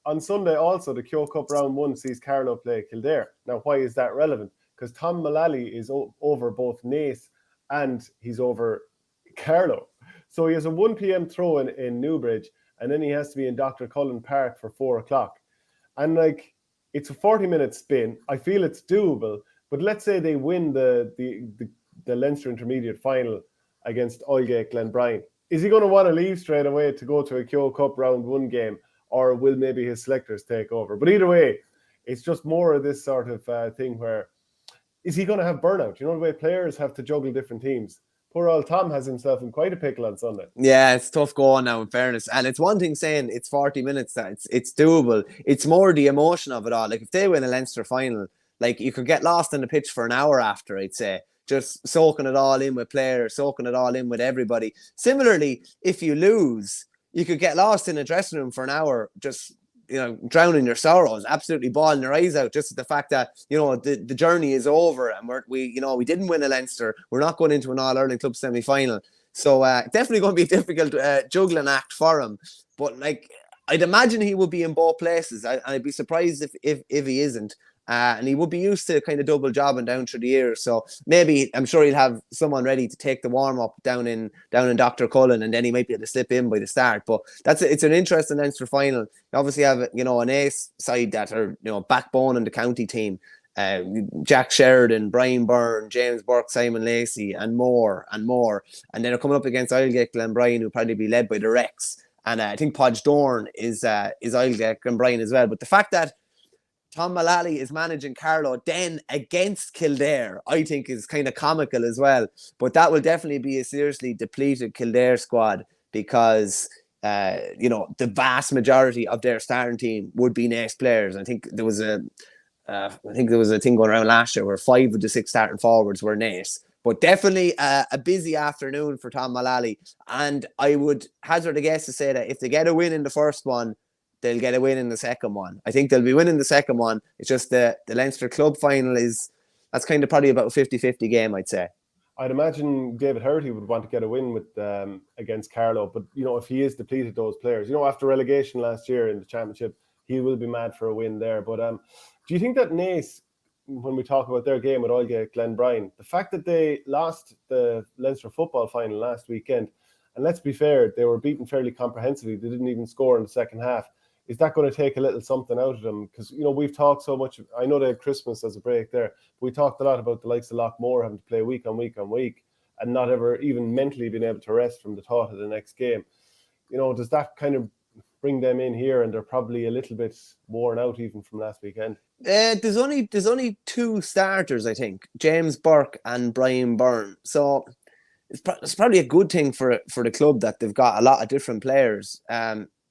on Sunday also, the Kyo Cup round 1 sees Carlow play Kildare. Now, why is that relevant? Because Tom Mullally is over both Naas and he's over Carlow. So he has a 1 p.m. throw in Newbridge, and then he has to be in Dr. Cullen Park for 4:00. And it's a 40-minute spin. I feel it's doable, but let's say they win the Leinster Intermediate final against Oilgate Glenbrine. Is he going to want to leave straight away to go to a Kyo Cup round 1 game, or will maybe his selectors take over? But either way, it's just more of this sort of thing where, is he going to have burnout? You know the way players have to juggle different teams. Poor old Tom has himself in quite a pickle on Sunday. Yeah, it's tough going now, in fairness. And it's one thing saying it's 40 minutes, that it's doable. It's more the emotion of it all. Like, if they win a Leinster final, like, you could get lost in the pitch for an hour after, I'd say. Just soaking it all in with players, soaking it all in with everybody. Similarly, if you lose, you could get lost in a dressing room for an hour, just, drowning your sorrows, absolutely bawling your eyes out, just at the fact that, the journey is over, and we didn't win a Leinster. We're not going into an All-Ireland Club semi-final. So definitely going to be a difficult juggling act for him. But I'd imagine he will be in both places. I'd be surprised if he isn't. And he would be used to kind of double jobbing down through the years. So maybe, I'm sure he'll have someone ready to take the warm-up down in Dr. Cullen, and then he might be able to slip in by the start. But it's an interesting Leinster final. You obviously have, an ace side that are, backbone in the county team. Jack Sheridan, Brian Byrne, James Burke, Simon Lacey, and more. And then they're coming up against Oilgate Glenbrine, who'll probably be led by the Rex. And I think Podge Dorn is Oilgate Glenbrine as well. But the fact that Tom Mullally is managing Carlow then against Kildare, I think, is kind of comical as well. But that will definitely be a seriously depleted Kildare squad, because the vast majority of their starting team would be Naas players. I think there was a thing going around last year where 5 of the 6 starting forwards were Naas. But definitely a busy afternoon for Tom Mullally. And I would hazard a guess to say that if they get a win in the first one, they'll get a win in the second one. I think they'll be winning the second one. It's just the Leinster Club final that's kind of probably about a 50-50 game, I'd say. I'd imagine David Herty would want to get a win with against Carlow. But, if he is depleted those players, after relegation last year in the championship, he will be mad for a win there. But do you think that Naas, when we talk about their game with Oilgate Glenbrine, the fact that they lost the Leinster football final last weekend, and let's be fair, they were beaten fairly comprehensively. They didn't even score in the second half. Is that going to take a little something out of them? Because, we've talked so much. I know they had Christmas as a break there. But we talked a lot about the likes of Lockmore having to play week on week on week and not ever even mentally being able to rest from the thought of the next game. Does that kind of bring them in here, and they're probably a little bit worn out even from last weekend? There's only 2 starters, I think, James Burke and Brian Byrne. So it's probably a good thing for the club that they've got a lot of different players.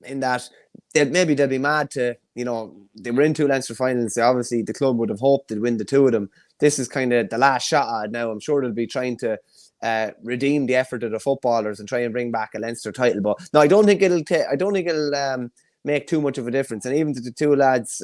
In that they'll be mad to, they were in 2 Leinster finals. Obviously, the club would have hoped they'd win the 2 of them. This is kind of the last shot at it now. I'm sure they'll be trying to redeem the effort of the footballers and try and bring back a Leinster title. But no, I don't think it'll make too much of a difference. And even to the two lads,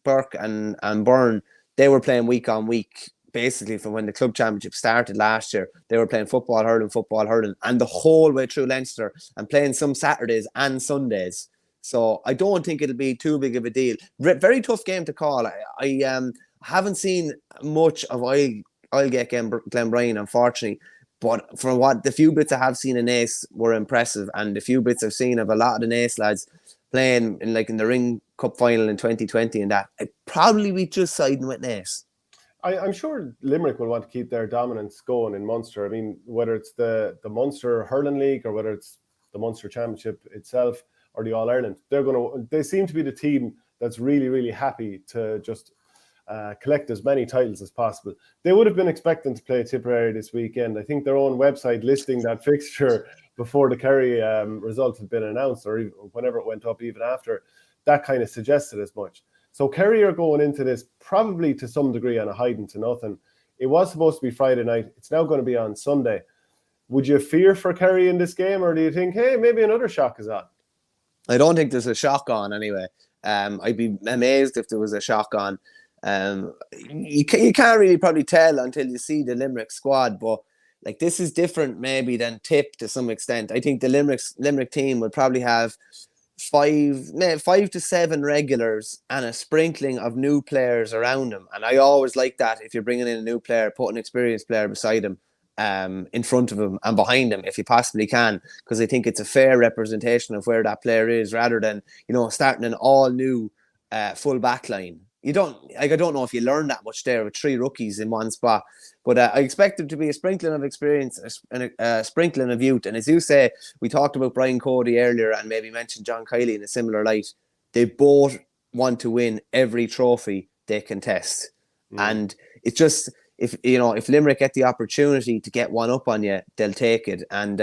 Burke and Byrne, they were playing week on week. Basically, from when the club championship started last year, they were playing football, hurling, and the whole way through Leinster, and playing some Saturdays and Sundays. So I don't think it'll be too big of a deal. Very tough game to call. I haven't seen much of Oilgate Glenbrien, unfortunately. But from what the few bits I have seen in Naas were impressive, and the few bits I've seen of a lot of the Naas lads playing in the Ring Cup final in 2020 and that, I'd probably be just siding with Naas. I'm sure Limerick will want to keep their dominance going in Munster. I mean, whether it's the Munster Hurling League or whether it's the Munster Championship itself or the All-Ireland, they seem to be the team that's really, really happy to just collect as many titles as possible. They would have been expecting to play Tipperary this weekend. I think their own website listing that fixture before the Kerry result had been announced, or even whenever it went up, even after, that kind of suggested as much. So Kerry are going into this probably to some degree on a hiding to nothing. It was supposed to be Friday night. It's now going to be on Sunday. Would you fear for Kerry in this game, or do you think, hey, maybe another shock is on? I don't think there's a shock on anyway. I'd be amazed if there was a shock on. You can't really probably tell until you see the Limerick squad, but like this is different maybe than Tip to some extent. I think the Limerick team would probably have 5 to 7 regulars and a sprinkling of new players around them. And I always like that. If you're bringing in a new player, put an experienced player beside him, in front of him and behind him if you possibly can, because I think it's a fair representation of where that player is, rather than, starting an all new full back line. I don't know if you learn that much there with 3 rookies in one spot, but I expect them to be a sprinkling of experience and a sprinkling of youth. And as you say, we talked about Brian Cody earlier and maybe mentioned John Kiley in a similar light. They both want to win every trophy they contest. And it's just, if Limerick get the opportunity to get one up on you, they'll take it. And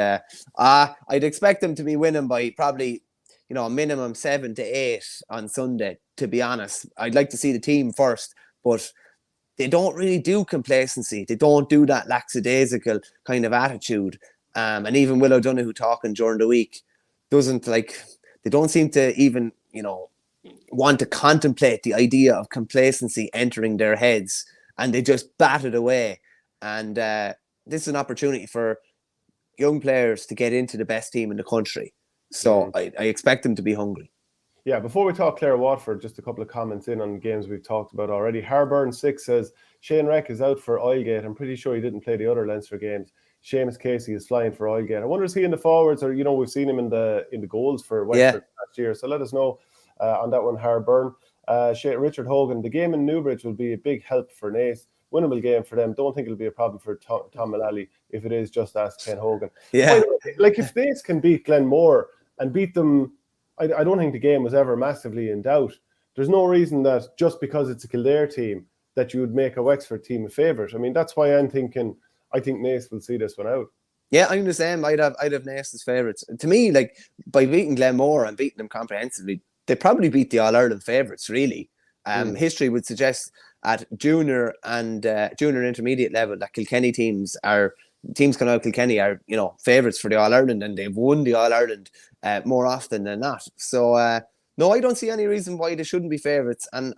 I'd expect them to be winning by probably, a minimum 7 to 8 on Sunday, to be honest. I'd like to see the team first, but they don't really do complacency. They don't do that lackadaisical kind of attitude. And even Will O'Donoghue talking during the week they don't seem to even, want to contemplate the idea of complacency entering their heads, and they just bat it away. And this is an opportunity for young players to get into the best team in the country. So I expect them to be hungry. Yeah, before we talk Clare Waterford, just a couple of comments in on games we've talked about already. Harburn 6 says, Shane Reck is out for Oilgate. I'm pretty sure he didn't play the other Leinster games. Seamus Casey is flying for Oilgate. I wonder, is he in the forwards, or, we've seen him in the goals for Wexford last year. So let us know on that one, Harburn. Richard Hogan, the game in Newbridge will be a big help for Naas. Winnable game for them. Don't think it'll be a problem for Tom Mullally. If it is, just ask Ken Hogan. Yeah. Like, if Naas can beat Glenmore and beat them, I don't think the game was ever massively in doubt. There's no reason that just because it's a Kildare team that you would make a Wexford team a favourite. I mean, that's why I think Naas will see this one out. Yeah, I'm the same. I'd have Naas as favourites. To me, like, by beating Glenmore and beating them comprehensively, they probably beat the All-Ireland favourites, really. History would suggest at junior and intermediate level that Kilkenny teams coming out of Kilkenny are, favourites for the All-Ireland, and they've won the All-Ireland more often than not. So, no, I don't see any reason why they shouldn't be favourites. And,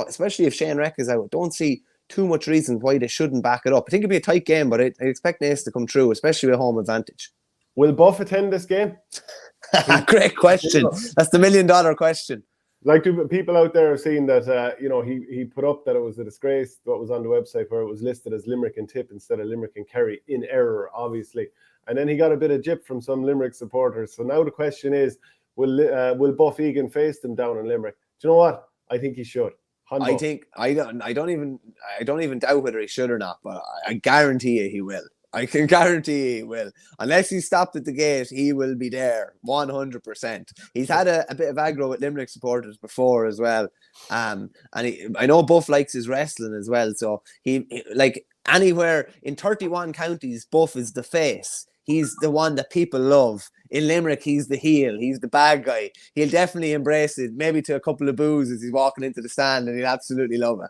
especially if Shane Reck is out, don't see too much reason why they shouldn't back it up. I think it'd be a tight game, but I expect Naas to come through, especially with home advantage. Will Buff attend this game? Great question. That's the $1 million question. Like, do people out there have seen that, he put up that it was a disgrace, what was on the website, where it was listed as Limerick and Tip instead of Limerick and Kerry, in error, obviously. And then he got a bit of jip from some Limerick supporters. So now the question is, will Buff Egan face them down in Limerick? Do you know what? I think he should. I don't even doubt whether he should or not, but I guarantee you he will. I can guarantee he will. Unless he's stopped at the gate, he will be there 100%. He's had a bit of aggro with Limerick supporters before as well. I know Buff likes his wrestling as well. So he like anywhere in 31 counties, Buff is the face. He's the one that people love. In Limerick, he's the heel. He's the bad guy. He'll definitely embrace it, maybe to a couple of boos as he's walking into the stand, and he'll absolutely love it.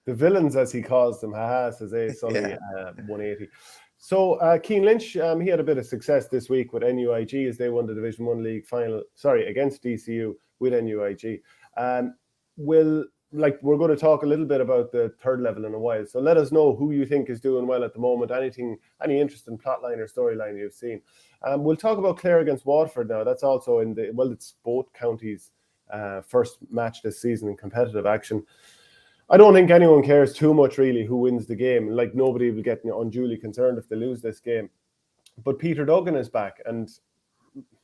The villains, as he calls them, says A. Sully, 180. So Keane Lynch, he had a bit of success this week with NUIG as they won the Division 1 League final, against DCU with NUIG. We're going to talk a little bit about the third level in a while. So let us know who you think is doing well at the moment, any interesting plotline or storyline you've seen. We'll talk about Clare against Waterford now. That's also it's both counties' first match this season in competitive action. I don't think anyone cares too much really who wins the game. Like, nobody will get unduly concerned if they lose this game. But Peter Duggan is back, and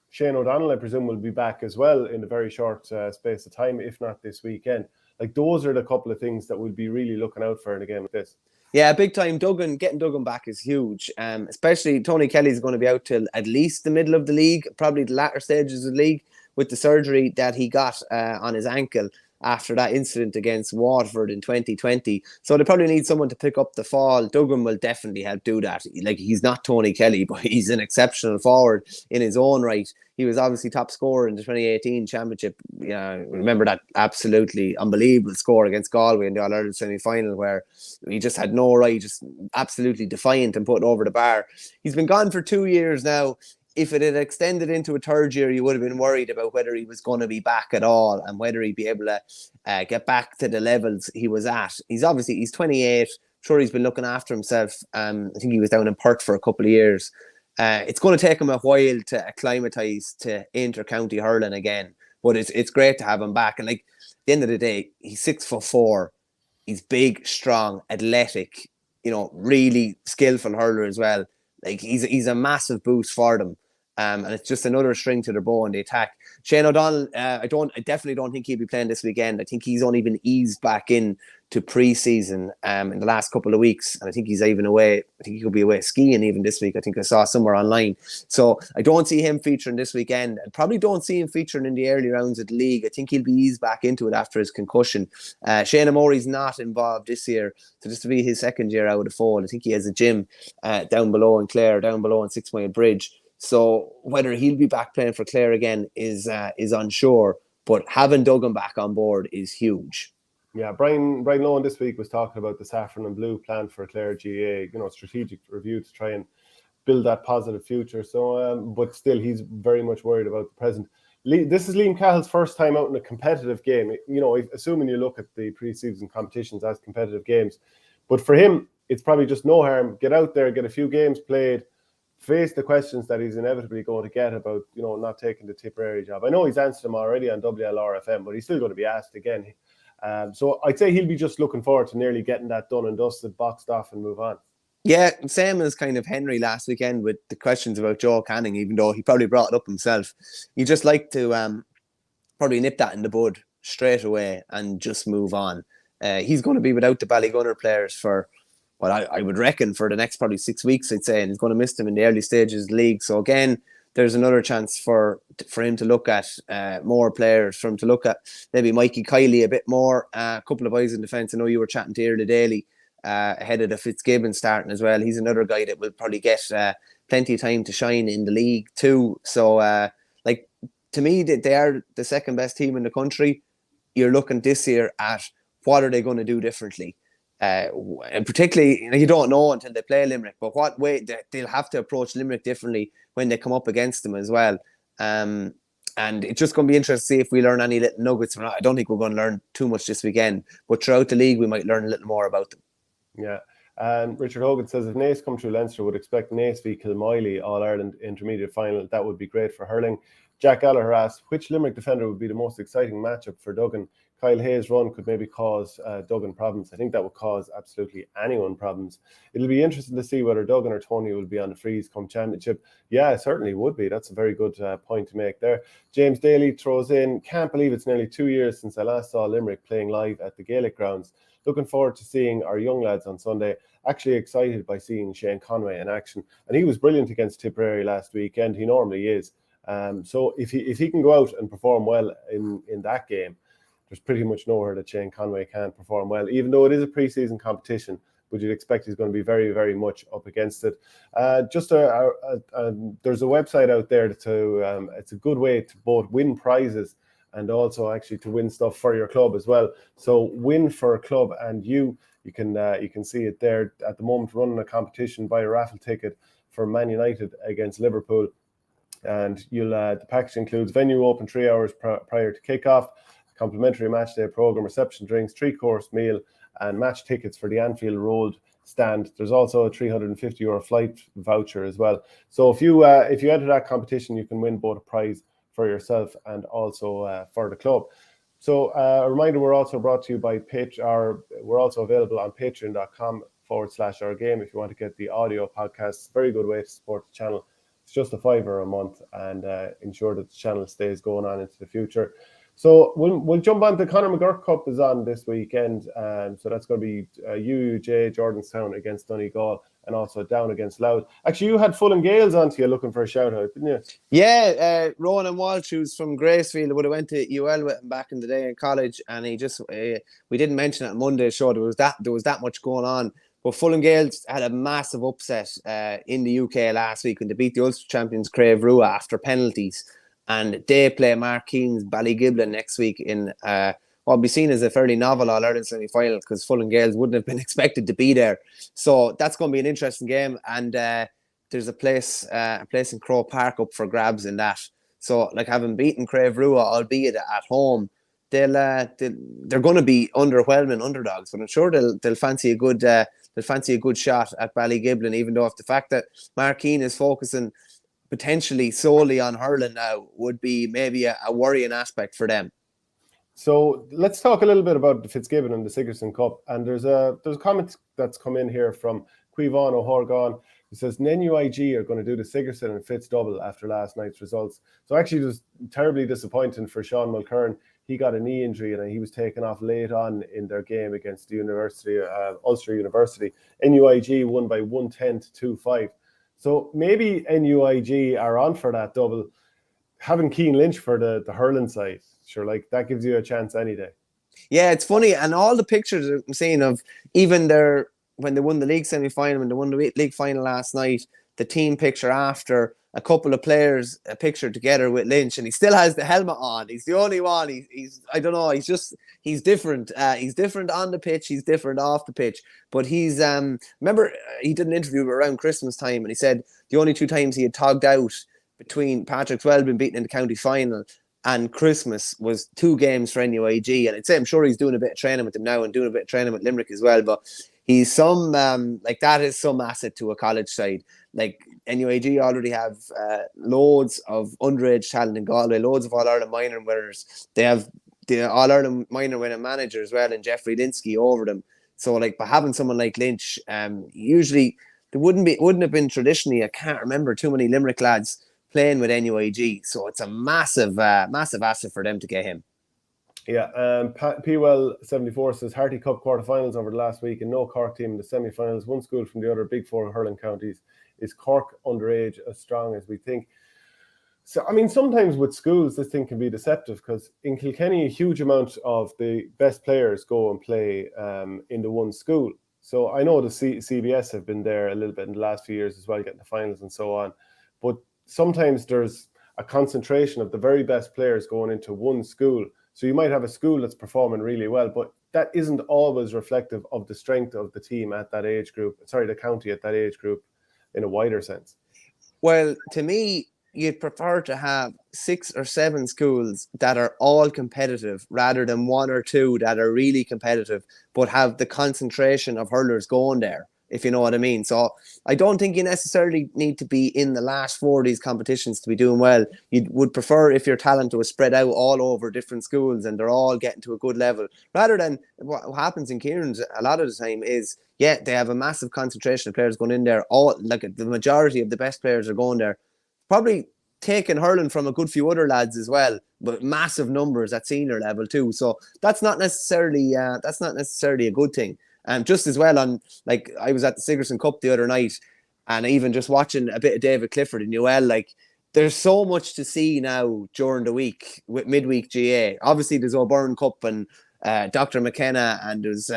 Shane O'Donnell, I presume, will be back as well in a very short space of time, if not this weekend. Like, those are the couple of things that we'll be really looking out for in a game like this. Yeah, big time. Getting Duggan back is huge. Especially Tony Kelly's going to be out till at least the middle of the league, probably the latter stages of the league, with the surgery that he got on his ankle after that incident against Waterford in 2020. So they probably need someone to pick up the fall. Duggan will definitely help do that. Like, he's not Tony Kelly, but he's an exceptional forward in his own right. He was obviously top scorer in the 2018 championship. Remember that absolutely unbelievable score against Galway in the All-Ireland semi-final, where he just had no right, just absolutely defiant and putting over the bar. He's been gone for 2 years now. If it had extended into a third year, you would have been worried about whether he was going to be back at all and whether he'd be able to get back to the levels he was at. He's 28. Sure, he's been looking after himself. I think he was down in Perth for a couple of years. It's going to take him a while to acclimatise to inter-county hurling again, but it's great to have him back. And, like, at the end of the day, he's 6'4". He's big, strong, athletic, really skillful hurler as well. Like, he's a massive boost for them. And it's just another string to their bow in the attack. Shane O'Donnell, I definitely don't think he'll be playing this weekend. I think he's only been eased back in to pre-season in the last couple of weeks. And I think he's even away. I think he could be away skiing even this week. I think I saw somewhere online. So I don't see him featuring this weekend. I probably don't see him featuring in the early rounds of the league. I think he'll be eased back into it after his concussion. Shane O'Morey's not involved this year. So just to be his second year out of the fold, I think he has a gym down below in Clare, down below in 6 Mile Bridge. So whether he'll be back playing for Clare again is unsure, but having Duggan back on board is huge. Yeah, Brian Lohan this week was talking about the Saffron and Blue plan for Clare GA, strategic review to try and build that positive future. So, but still, he's very much worried about the present. This is Liam Cahill's first time out in a competitive game. Assuming you look at the pre-season competitions as competitive games, but for him, it's probably just no harm. Get out there, get a few games played. Face the questions that he's inevitably going to get about, not taking the Tipperary job. I know he's answered them already on WLRFM, but he's still going to be asked again. So I'd say he'll be just looking forward to nearly getting that done and dusted, boxed off, and move on. Yeah, same as kind of Henry last weekend with the questions about Joe Canning, even though he probably brought it up himself. You just like to probably nip that in the bud straight away and just move on. He's going to be without the Ballygunner players for, I would reckon, for the next probably 6 weeks, I'd say, and he's going to miss them in the early stages of the league. So again, there's another chance for him to look at more players, for him to look at maybe Mikey Kiley a bit more, a couple of eyes in defence. I know you were chatting to Early Daly ahead of the Fitzgibbon starting as well. He's another guy that will probably get plenty of time to shine in the league too. So, to me, they are the second best team in the country. You're looking this year at what are they going to do differently. And particularly, you don't know until they play Limerick, but what way they'll have to approach Limerick differently when they come up against them as well. And it's just going to be interesting to see if we learn any little nuggets or not. I don't think we're going to learn too much this weekend, but throughout the league, we might learn a little more about them. Yeah. And Richard Hogan says, if Naas come through Leinster, would expect Naas v Kilmiley All-Ireland intermediate final. That would be great for hurling. Jack Gallagher asked, which Limerick defender would be the most exciting matchup for Duggan? Kyle Hayes' run could maybe cause Duggan problems. I think that would cause absolutely anyone problems. It'll be interesting to see whether Duggan or Tony will be on the freeze come championship. Yeah, it certainly would be. That's a very good point to make there. James Daly throws in, can't believe it's nearly 2 years since I last saw Limerick playing live at the Gaelic grounds. Looking forward to seeing our young lads on Sunday. Actually excited by seeing Shane Conway in action. And he was brilliant against Tipperary last weekend. He normally is. So if he can go out and perform well in that game, there's pretty much nowhere that Shane Conway can't perform well, even though it is a pre-season competition, but you'd expect he's going to be very, very much up against it. There's a website out there it's a good way to both win prizes and also actually to win stuff for your club as well. So Win for Club and You you can see it there at the moment, running a competition, buy a raffle ticket for Man United against Liverpool. And the package includes venue open 3 hours prior to kickoff, complimentary match day program, reception drinks, 3-course meal, and match tickets for the Anfield Road stand. There's also a €350 flight voucher as well. So if you enter that competition, you can win both a prize for yourself and also for the club. So a reminder, we're also brought to you by we're also available on patreon.com/OurGame if you want to get the audio podcasts. Very good way to support the channel. It's just a $5 a month and ensure that the channel stays going on into the future. So we'll jump on. The Conor McGurk Cup is on this weekend. So that's going to be UUJ Jordanstown against Donegal and also Down against Louth. Actually, you had Fulham Gaels on to you looking for a shout-out, didn't you? Yeah, Ronan Walsh, who's from Gracefield, would have went to UL with him back in the day in college, and he just we didn't mention it on Monday's show. There was that much going on. But Fulham Gaels had a massive upset in the UK last week when they beat the Ulster champions Crave Rua after penalties. And they play Mark Keane's Ballygiblin next week in what will be seen as a fairly novel All-Ireland semi-final, because Fulham Gaels wouldn't have been expected to be there. So that's going to be an interesting game. And there's a place in Croke Park up for grabs in that. So, like, having beaten Crave Rua, albeit at home, they're going to be underwhelming underdogs. But I'm sure they'll fancy a good shot at Ballygiblin, even though if the fact that Mark Keane is focusing potentially solely on hurling now would be maybe a worrying aspect for them. So let's talk a little bit about the Fitzgibbon and the Sigerson Cup. And there's a comment that's come in here from Cuivon O'Horgan, who says NUIG are going to do the Sigerson and Fitz double after last night's results. So actually it was terribly disappointing for Sean Mulkern. He got a knee injury and he was taken off late on in their game against the Ulster University. NUIG won by 110 to 2-5. So maybe NUIG are on for that double. Having Keane Lynch for the hurling side, sure, like that gives you a chance any day. Yeah, it's funny. And all the pictures I'm seeing of even when they won the league semi-final, when they won the league final last night, the team picture after, a couple of players a picture together with Lynch, and he still has the helmet on. He's the only one. He's I don't know. He's different. He's different on the pitch. He's different off the pitch. But he's remember he did an interview around Christmas time, and he said the only 2 times he had togged out between Patrick Swell being beaten in the county final and Christmas was 2 games for NUIG. And I'd say I'm sure he's doing a bit of training with them now and doing a bit of training with Limerick as well. But he's some like that is some asset to a college side. Like NUIG already have loads of underage talent in Galway, loads of All-Ireland minor winners. They have the All-Ireland minor winning manager as well, and Jeffrey Linsky over them. So like by having someone like Lynch, usually there wouldn't have been traditionally, I can't remember too many Limerick lads playing with NUIG. So it's a massive asset for them to get him. Yeah, Pewell74 says Harty Cup quarterfinals over the last week and no Cork team in the semi-finals. One school from the other Big Four hurling counties. Is Cork underage as strong as we think? So, I mean, sometimes with schools, this thing can be deceptive because in Kilkenny, a huge amount of the best players go and play in the one school. So I know the CBS have been there a little bit in the last few years as well, getting the finals and so on. But sometimes there's a concentration of the very best players going into one school. So you might have a school that's performing really well, but that isn't always reflective of the strength of the team at that age group. Sorry, the county at that age group in a wider sense. Well, to me, you'd prefer to have 6 or 7 schools that are all competitive rather than 1 or 2 that are really competitive, but have the concentration of hurlers going there, if you know what I mean. So I don't think you necessarily need to be in the last 4 of these competitions to be doing well. You would prefer if your talent was spread out all over different schools and they're all getting to a good level, rather than what happens in Kieran's a lot of the time is, yeah, they have a massive concentration of players going in there. All like the majority of the best players are going there. Probably taking hurling from a good few other lads as well, but massive numbers at senior level too. So that's not necessarily a good thing. Just as well on, like, I was at the Sigerson Cup the other night, and even just watching a bit of David Clifford in UL, like, there's so much to see now during the week with midweek GA. Obviously, there's O'Byrne Cup and Dr. McKenna, and there's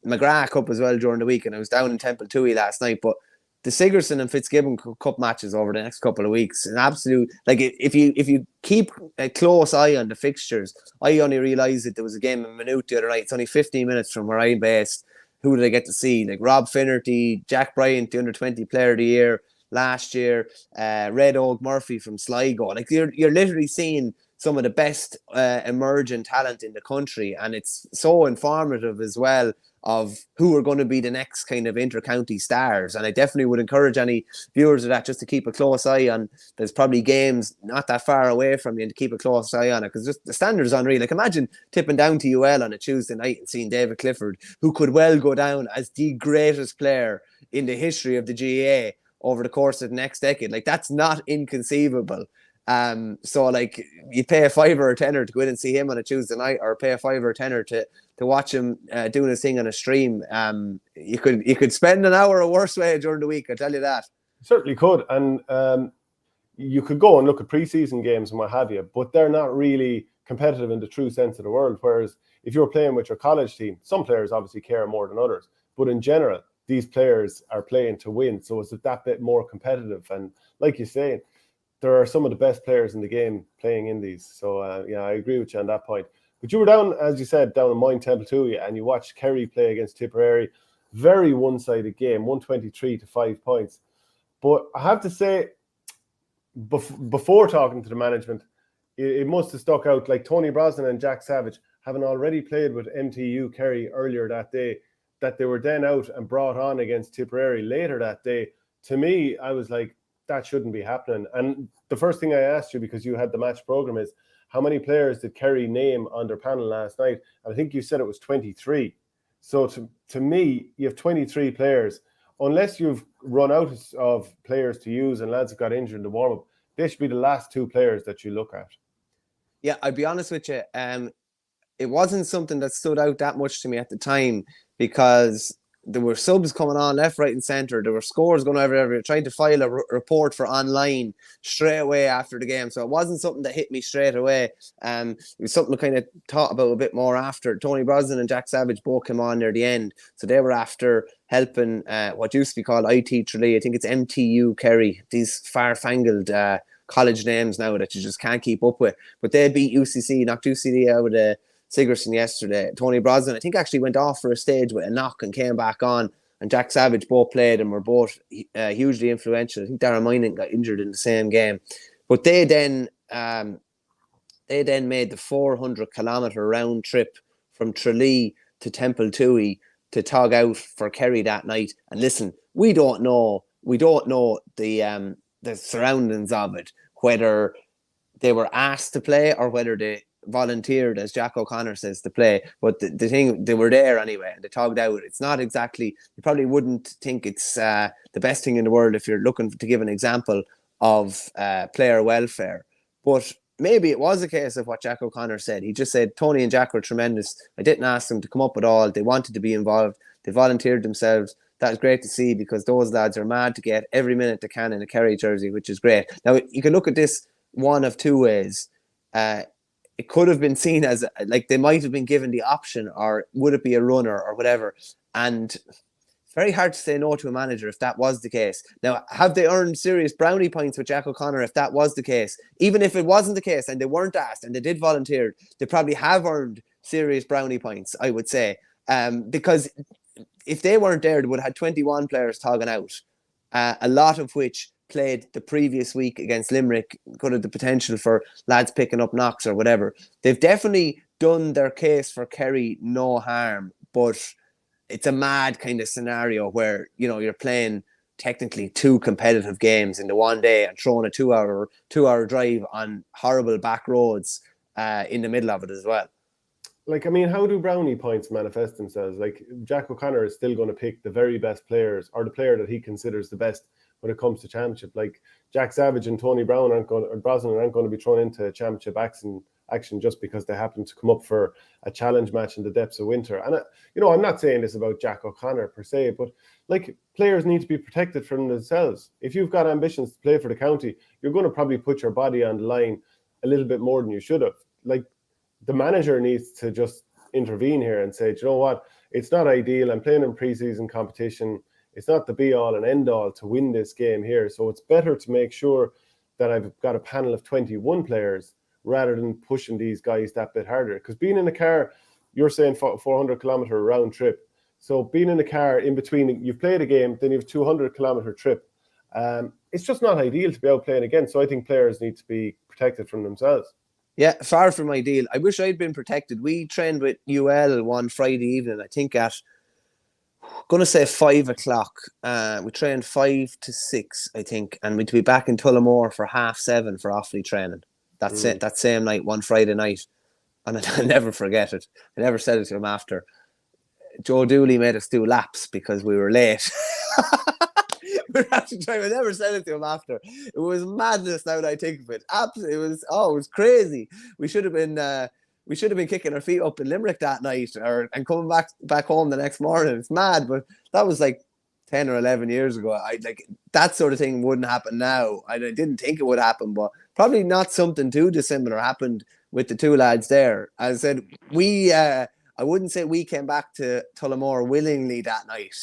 McGrath Cup as well during the week, and I was down in Temple Toohey last night. But the Sigerson and Fitzgibbon Cup matches over the next couple of weeks, an absolute, like, if you keep a close eye on the fixtures, I only realised that there was a game in Maynooth the other night. It's only 15 minutes from where I'm based. who did I get to see? Like Rob Finnerty, Jack Bryant, the under-20 player of the year last year, Red Oak Murphy from Sligo. Like you're literally seeing some of the best emerging talent in the country, and it's so informative as well of who are going to be the next kind of inter-county stars. And I definitely would encourage any viewers of that just to keep a close eye on. There's probably games not that far away from you, and to keep a close eye on it, because just the standards unreal. Like imagine tipping down to UL on a Tuesday night and seeing David Clifford, who could well go down as the greatest player in the history of the GAA over the course of the next decade. Like that's not inconceivable. So like you pay a $5 or a $10 to go in and see him on a Tuesday night, or pay a $5 or a $10 to watch him doing his thing on a stream. You could spend an hour a worse way during the week, I tell you that. Certainly could. And you could go and look at preseason games and what have you, but they're not really competitive in the true sense of the word. Whereas if you're playing with your college team, some players obviously care more than others, but in general, these players are playing to win. So it's that bit more competitive. And like you say, there are some of the best players in the game playing in these. So yeah, I agree with you on that point. But you were down, as you said, down in Moyne Temple and you watched Kerry play against Tipperary. Very one-sided game, 123 to 5 points. But I have to say, before talking to the management, it must have stuck out, like Tony Brosnan and Jack Savage, having already played with MTU Kerry earlier that day, that they were then out and brought on against Tipperary later that day. To me, I was like, that shouldn't be happening. And the first thing I asked you, because you had the match program, is how many players did Kerry name on their panel last night? And I think you said it was 23. So to me, you have 23 players. Unless you've run out of players to use and lads have got injured in the warm-up, they should be the last two players that you look at. Yeah, I'd be honest with you. It wasn't something that stood out that much to me at the time, because there were subs coming on left, right, and centre. There were scores going over. Trying to file a report for online straight away after the game, so it wasn't something that hit me straight away. It was something I kind of thought about a bit more after. Tony Brosnan and Jack Savage both came on near the end, so they were after helping what used to be called IT Tralee. I think it's MTU Kerry. These far-fangled college names now that you just can't keep up with. But they beat UCC, knocked UCD out of Sigerson yesterday. Tony Brosnan, I think, actually went off for a stage with a knock and came back on. And Jack Savage both played and were both hugely influential. I think Darren Minot got injured in the same game. But they then made the 400-kilometre round trip from Tralee to Templetooey to tug out for Kerry that night. And listen, we don't know the surroundings of it, whether they were asked to play or whether they volunteered, as Jack O'Connor says, to play. But the thing, they were there anyway and they tugged out. It's not exactly, you probably wouldn't think it's the best thing in the world if you're looking to give an example of player welfare. But maybe it was a case of what Jack O'Connor said. He just said Tony and Jack were tremendous. I didn't ask them to come up at all. They wanted to be involved. They volunteered themselves. That was great to see, because those lads are mad to get every minute they can in a Kerry jersey, which is great. Now, you can look at this one of two ways. It could have been seen as, like, they might have been given the option, or would it be a runner or whatever. And it's very hard to say no to a manager if that was the case. Now, have they earned serious brownie points with Jack O'Connor if that was the case? Even if it wasn't the case and they weren't asked and they did volunteer, they probably have earned serious brownie points, I would say. Because if they weren't there, they would have had 21 players togging out, a lot of which played the previous week against Limerick, could have the potential for lads picking up knocks or whatever. They've definitely done their case for Kerry no harm, but it's a mad kind of scenario where, you know, you're playing technically two competitive games in the one day and throwing a two-hour drive on horrible back roads in the middle of it as well. Like, I mean, how do brownie points manifest themselves? Like, Jack O'Connor is still going to pick the very best players, or the player that he considers the best when it comes to championship. Like, Jack Savage and Tony Brosnan aren't going to be thrown into championship action just because they happen to come up for a challenge match in the depths of winter. And I'm not saying this about Jack O'Connor per se, but like, players need to be protected from themselves. If you've got ambitions to play for the county, you're going to probably put your body on the line a little bit more than you should have. Like, the manager needs to just intervene here and say, you know what, it's not ideal. I'm playing in preseason competition. It's not the be-all and end-all to win this game here. So it's better to make sure that I've got a panel of 21 players rather than pushing these guys that bit harder. Because being in a car, you're saying 400-kilometre round trip, So being in the car in between, you've played a game, then you have a 200-kilometre trip. It's just not ideal to be out playing again. So I think players need to be protected from themselves. Yeah, far from ideal. I wish I'd been protected. We trained with UL one Friday evening, I think at, going to say 5 o'clock. We trained 5 to 6, I think, and we'd be back in Tullamore for 7:30 for Offaly training. That same night, one Friday night. And I'll never forget it. I never said it to him after. Joe Dooley made us do laps because we were late. We were actually trying. I never said it to him after. It was madness now that I think of it. Absolutely, it was crazy. We should have been kicking our feet up in Limerick that night, and coming back home the next morning. It's mad, but that was like 10 or 11 years ago. I like that sort of thing wouldn't happen now. I didn't think it would happen, but probably not something too dissimilar happened with the two lads there. As I said, I wouldn't say we came back to Tullamore willingly that night.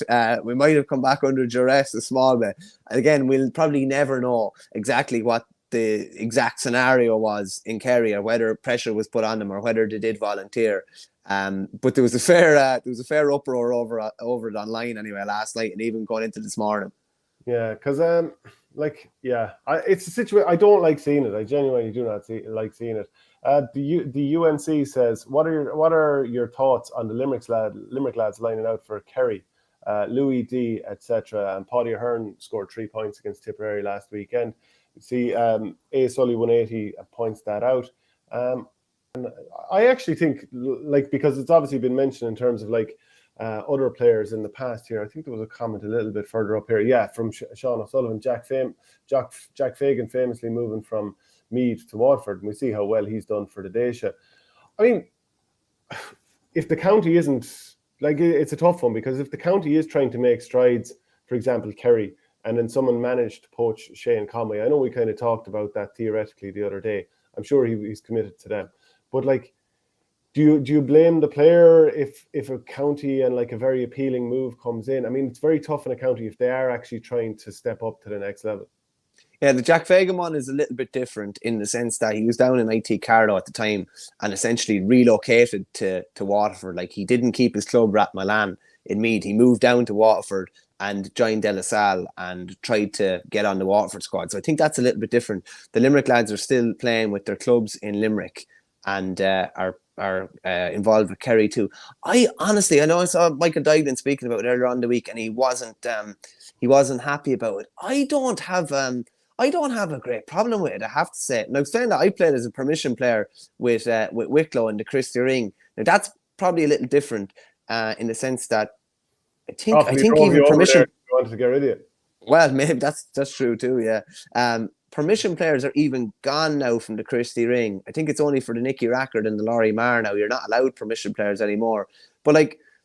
We might have come back under duress a small bit. Again, we'll probably never know exactly what the exact scenario was in Kerry, or whether pressure was put on them, or whether they did volunteer. But there was a fair uproar over it online anyway last night, and even going into this morning. Yeah, because it's a situation I don't like seeing it. I genuinely do not like seeing it. The UNC says, what are your thoughts on the Limerick lads lining out for Kerry? Louis D, etc. And Paddy Ahern scored 3 points against Tipperary last weekend. You see, A Sully 180 points that out. And I actually think, because it's obviously been mentioned in terms of other players in the past here. I think there was a comment a little bit further up here. Yeah, from Sean O'Sullivan, Jack Fagan famously moving from Meath to Waterford, and we see how well he's done for the Dacia. I mean, if the county isn't, it's a tough one, because if the county is trying to make strides, for example, Kerry, and then someone managed to poach Shane Conway, I know we kind of talked about that theoretically the other day. I'm sure he's committed to them. But do you blame the player if a county and a very appealing move comes in? I mean, it's very tough in a county if they are actually trying to step up to the next level. Yeah, the Jack Fagan one is a little bit different in the sense that he was down in IT Carlow at the time and essentially relocated to Waterford. He didn't keep his club Rat Milan in Meath. He moved down to Waterford and joined De La Salle and tried to get on the Waterford squad. So I think that's a little bit different. The Limerick lads are still playing with their clubs in Limerick and are involved with Kerry too. I know I saw Michael Dylan speaking about it earlier on the week, and he wasn't happy about it. I don't have a great problem with it, I have to say. Now, saying that, I played as a permission player with Wicklow in the Christie Ring. Now that's probably a little different in the sense that I think even permission wanted to get rid of you. Well, maybe that's true too. Yeah. Permission players are even gone now from the Christie Ring. I think it's only for the Nicky Rackard and the Laurie Marr now. You're not allowed permission players anymore. But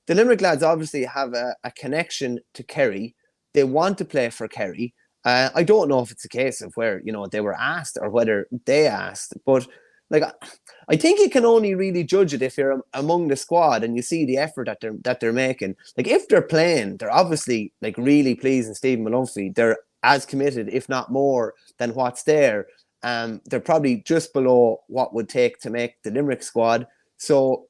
the Limerick lads obviously have a connection to Kerry. They want to play for Kerry. I don't know if it's a case of where they were asked or whether they asked, but I think you can only really judge it if you're among the squad and you see the effort that they're making. If they're playing, they're obviously really pleasing Stephen Malumphey. They're as committed, if not more, than what's there. They're probably just below what would take to make the Limerick squad. So,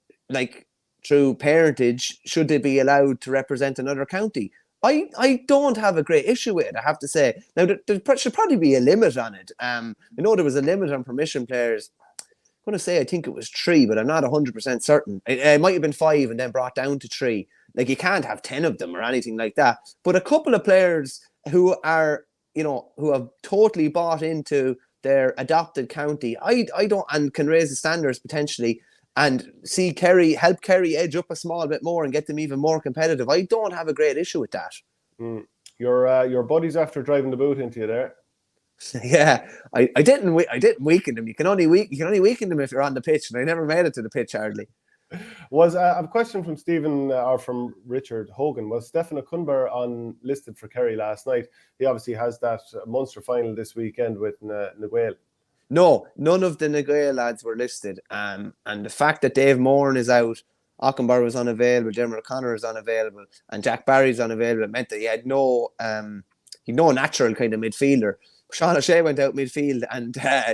through parentage, should they be allowed to represent another county? I don't have a great issue with it, I have to say. Now, there should probably be a limit on it. I know there was a limit on permission players. I'm going to say I think it was 3, but I'm not 100% certain. It might have been 5 and then brought down to 3. You can't have 10 of them or anything like that. But a couple of players who are, who have totally bought into their adopted county, I don't, and can raise the standards potentially and see Kerry, help Kerry edge up a small bit more and get them even more competitive. I don't have a great issue with that. Your buddies after driving the boot into you there. Yeah, I didn't weaken them. You can only weaken them if you're on the pitch, and I never made it to the pitch hardly. Was a question from Stephen or from Richard Hogan. Was Stefan Finbarr listed for Kerry last night? He obviously has that Munster final this weekend with Gael. No, none of the Gael lads were listed. And the fact that Dave Moran is out, Ockenbar was unavailable, Jeremy O'Connor is unavailable, and Jack Barry's unavailable, it meant that he had no natural kind of midfielder. Sean O'Shea went out midfield and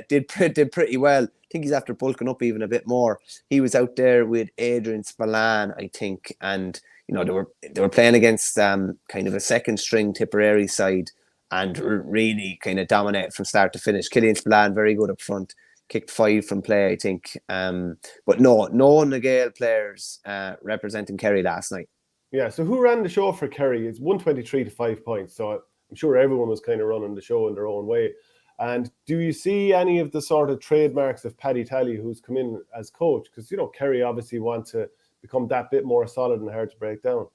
did pretty well. I think he's after bulking up even a bit more. He was out there with Adrian Spillane, I think, and they were playing against kind of a second string Tipperary side and really kind of dominated from start to finish. Killian Spillane, very good up front, kicked 5 from play, I think. But no Gael players representing Kerry last night. Yeah, so who ran the show for Kerry? It's 123 to 5 points. So I'm sure everyone was kind of running the show in their own way. And do you see any of the sort of trademarks of Paddy Tally, who's come in as coach? Because, Kerry obviously want to become that bit more solid and hard to break down.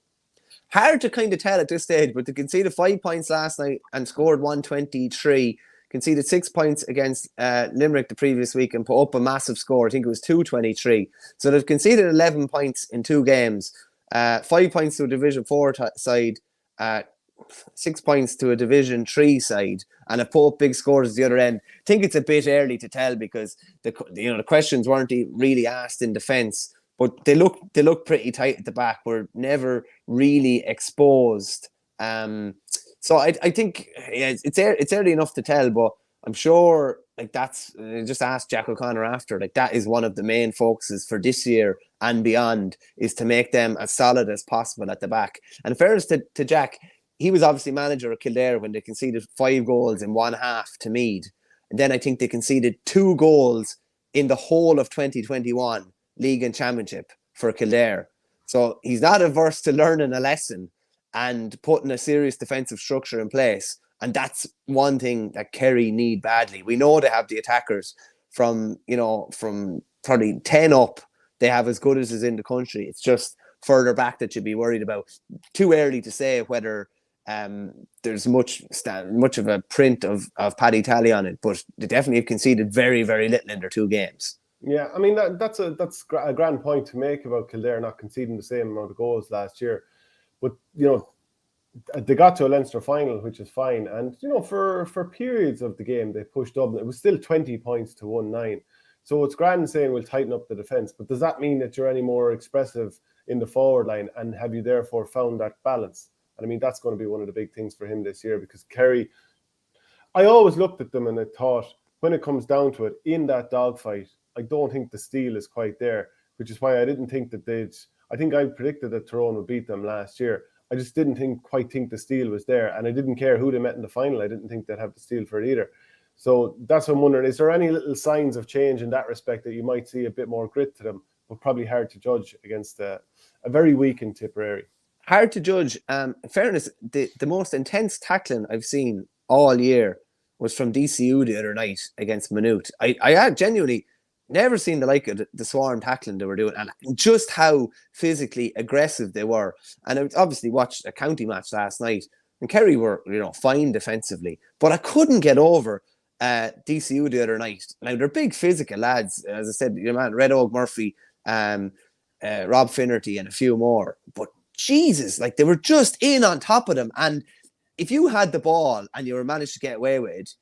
Hard to kind of tell at this stage, but they conceded 5 points last night and scored 123. Conceded 6 points against Limerick the previous week and put up a massive score. I think it was 223. So they've conceded 11 points in 2 games. 5 points to a Division 4 side, 6 points to a Division 3 side, and have put up big scores at the other end. I think it's a bit early to tell because the questions weren't really asked in defence, but they look pretty tight at the back. We're never really exposed. So I think it's early enough to tell, but I'm sure that's just ask Jack O'Connor after. That is one of the main focuses for this year and beyond, is to make them as solid as possible at the back. And in fairness to Jack, he was obviously manager of Kildare when they conceded 5 goals in one half to Meath. And then I think they conceded 2 goals in the whole of 2021 League and Championship for Kildare. So he's not averse to learning a lesson and putting a serious defensive structure in place. And that's one thing that Kerry need badly. We know they have the attackers from probably 10 up. They have as good as is in the country. It's just further back that you'd be worried about. Too early to say whether there's much of a print of Paddy Tally on it, but they definitely have conceded very, very little in their 2 games. Yeah, I mean, that's a grand point to make about Kildare not conceding the same amount of goals last year. But, they got to a Leinster final, which is fine. And, for periods of the game, they pushed Dublin. It was still 20 points to 1-9. So it's grand saying we'll tighten up the defence. But does that mean that you're any more expressive in the forward line? And have you therefore found that balance? And I mean, that's going to be one of the big things for him this year, because Kerry, I always looked at them and I thought, when it comes down to it, in that dogfight, I don't think the steel is quite there, which is why I didn't think that I think I predicted that Tyrone would beat them last year. I just didn't quite think the steel was there, and I didn't care who they met in the final. I didn't think they'd have the steel for it either. So that's what I'm wondering. Is there any little signs of change in that respect, that you might see a bit more grit to them, but probably hard to judge against a very weakened Tipperary? Hard to judge. In fairness, the most intense tackling I've seen all year was from DCU the other night against Maynooth. I had genuinely never seen the like of the swarm tackling they were doing, and just how physically aggressive they were. And I obviously watched a county match last night, and Kerry were fine defensively, but I couldn't get over DCU the other night. Now they're big physical lads, as I said, man, Red Oak Murphy, Rob Finnerty, and a few more. But Jesus, they were just in on top of them. And if you had the ball and you were managed to get away with it,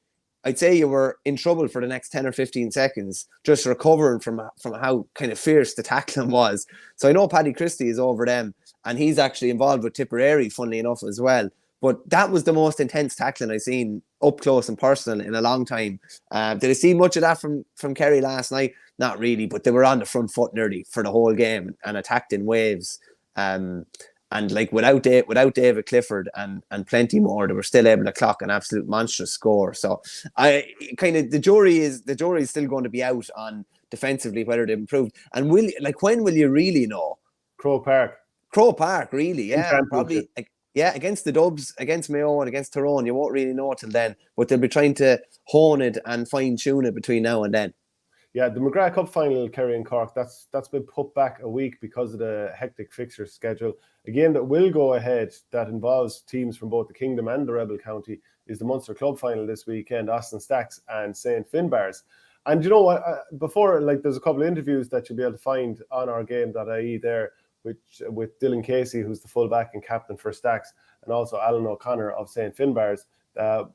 I'd say you were in trouble for the next 10 or 15 seconds, just recovering from how kind of fierce the tackling was. So I know Paddy Christie is over them, and he's actually involved with Tipperary, funnily enough, as well. But that was the most intense tackling I've seen up close and personal in a long time. Did I see much of that from Kerry last night? Not really, but they were on the front foot nearly for the whole game and attacked in waves. And without David Clifford and plenty more, they were still able to clock an absolute monstrous score. So the jury is still going to be out on defensively whether they improved. And when will you really know? Croke Park, really, yeah, probably. Against the Dubs, against Mayo, and against Tyrone, you won't really know till then. But they'll be trying to hone it and fine tune it between now and then. Yeah, the McGrath Cup final, Kerry and Cork, that's been put back a week because of the hectic fixture schedule. A game that will go ahead that involves teams from both the Kingdom and the Rebel County is the Munster Club final this weekend, Austin Stacks and St. Finbarrs. And you know what, before, there's a couple of interviews that you'll be able to find on ourgame.ie there, with Dylan Casey, who's the fullback and captain for Stacks, and also Alan O'Connor of St. Finbarrs.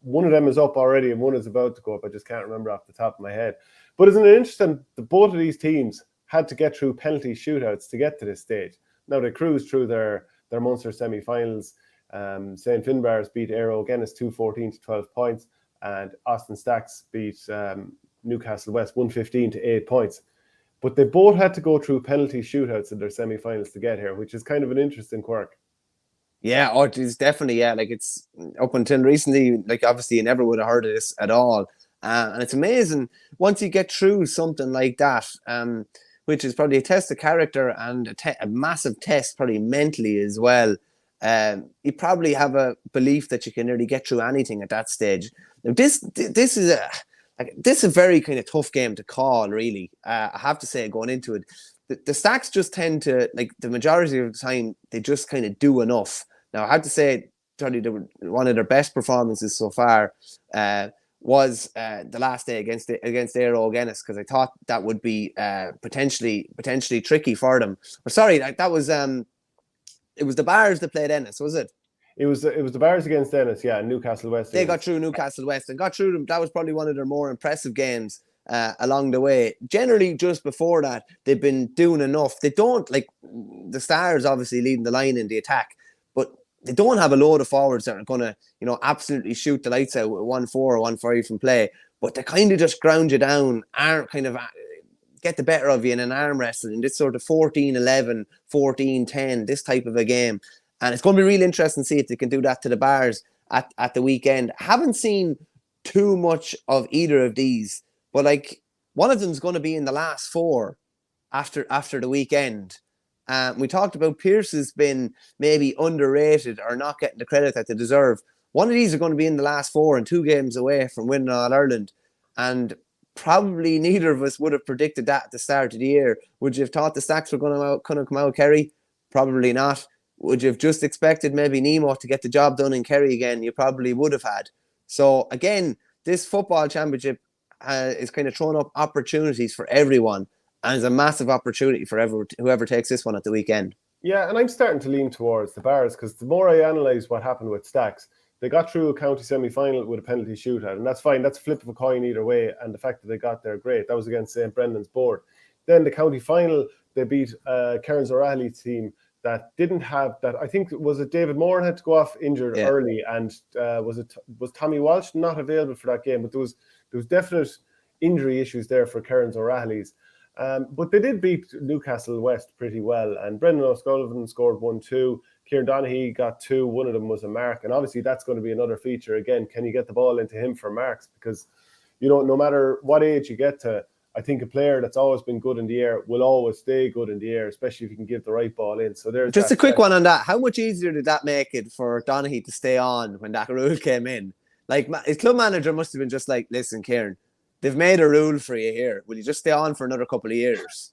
One of them is up already and one is about to go up. I just can't remember off the top of my head. But isn't it interesting that both of these teams had to get through penalty shootouts to get to this stage? Now they cruised through their Munster semi-finals. St. Finbarrs beat Aero Guinness 2-14 to 12 points, and Austin Stacks beat Newcastle West 115 to 8 points. But they both had to go through penalty shootouts in their semi-finals to get here, which is kind of an interesting quirk. Yeah, it is definitely, yeah. Like, it's up until recently, like, obviously you never would have heard of this at all. And it's amazing once you get through something like that, which is probably a test of character and a massive test, probably mentally as well. You probably have a belief that you can nearly get through anything at that stage. Now, this is a very kind of tough game to call, really. I have to say, going into it, the Stacks just tend to, like, the majority of the time, they just kind of do enough. Now, I have to say, probably one of their best performances so far was the last day against Aero Guinness, because I thought that would be potentially tricky for them. Or sorry, that was it was the Bars that played Ennis, was it? It was the Bears against Ennis, yeah, and Newcastle West. They got through Newcastle West and got through them. That was probably one of their more impressive games along the way. Generally, just before that, they've been doing enough. They don't, like, the Stars obviously leading the line in the attack, but they don't have a load of forwards that are going to, absolutely shoot the lights out with 1-4 or 1-5 from play. But they kind of just ground you down, get the better of you in an arm wrestle in this sort of 14-11, 14-10, this type of a game. And it's going to be really interesting to see if they can do that to the Bars at the weekend. I haven't seen too much of either of these, but, like, one of them's going to be in the last four after the weekend. We talked about Pearse has been maybe underrated or not getting the credit that they deserve. One of these are going to be in the last four and 2 games away from winning All-Ireland. And probably neither of us would have predicted that at the start of the year. Would you have thought the Stacks were going to come out, Kerry? Probably not. Would you have just expected maybe Nemo to get the job done in Kerry again? You probably would have had. So, again, this football championship is kind of throwing up opportunities for everyone. And it's a massive opportunity for whoever takes this one at the weekend. Yeah, and I'm starting to lean towards the Bars, because the more I analyse what happened with Stacks, they got through a county semi-final with a penalty shootout, and that's fine. That's a flip of a coin either way, and the fact that they got there, great. That was against St. Brendan's Board. Then the county final, they beat Kerrin's O'Reilly team that didn't have that. I think, was it David Moore had to go off injured early, and was Tommy Walsh not available for that game? But there was definite injury issues there for Kerrin's O'Reilly's. But they did beat Newcastle West pretty well, and Brendan O'Sullivan scored 1-2. Kieran Donaghy got 2. One of them was a mark, and obviously that's going to be another feature. Again, can you get the ball into him for marks? Because, no matter what age you get to, I think a player that's always been good in the air will always stay good in the air, especially if you can give the right ball in. So there's just a quick one on that. How much easier did that make it for Donaghy to stay on when that rule came in? Like, his club manager must have been just like, listen, Kieran, they've made a rule for you here. Will you just stay on for another couple of years?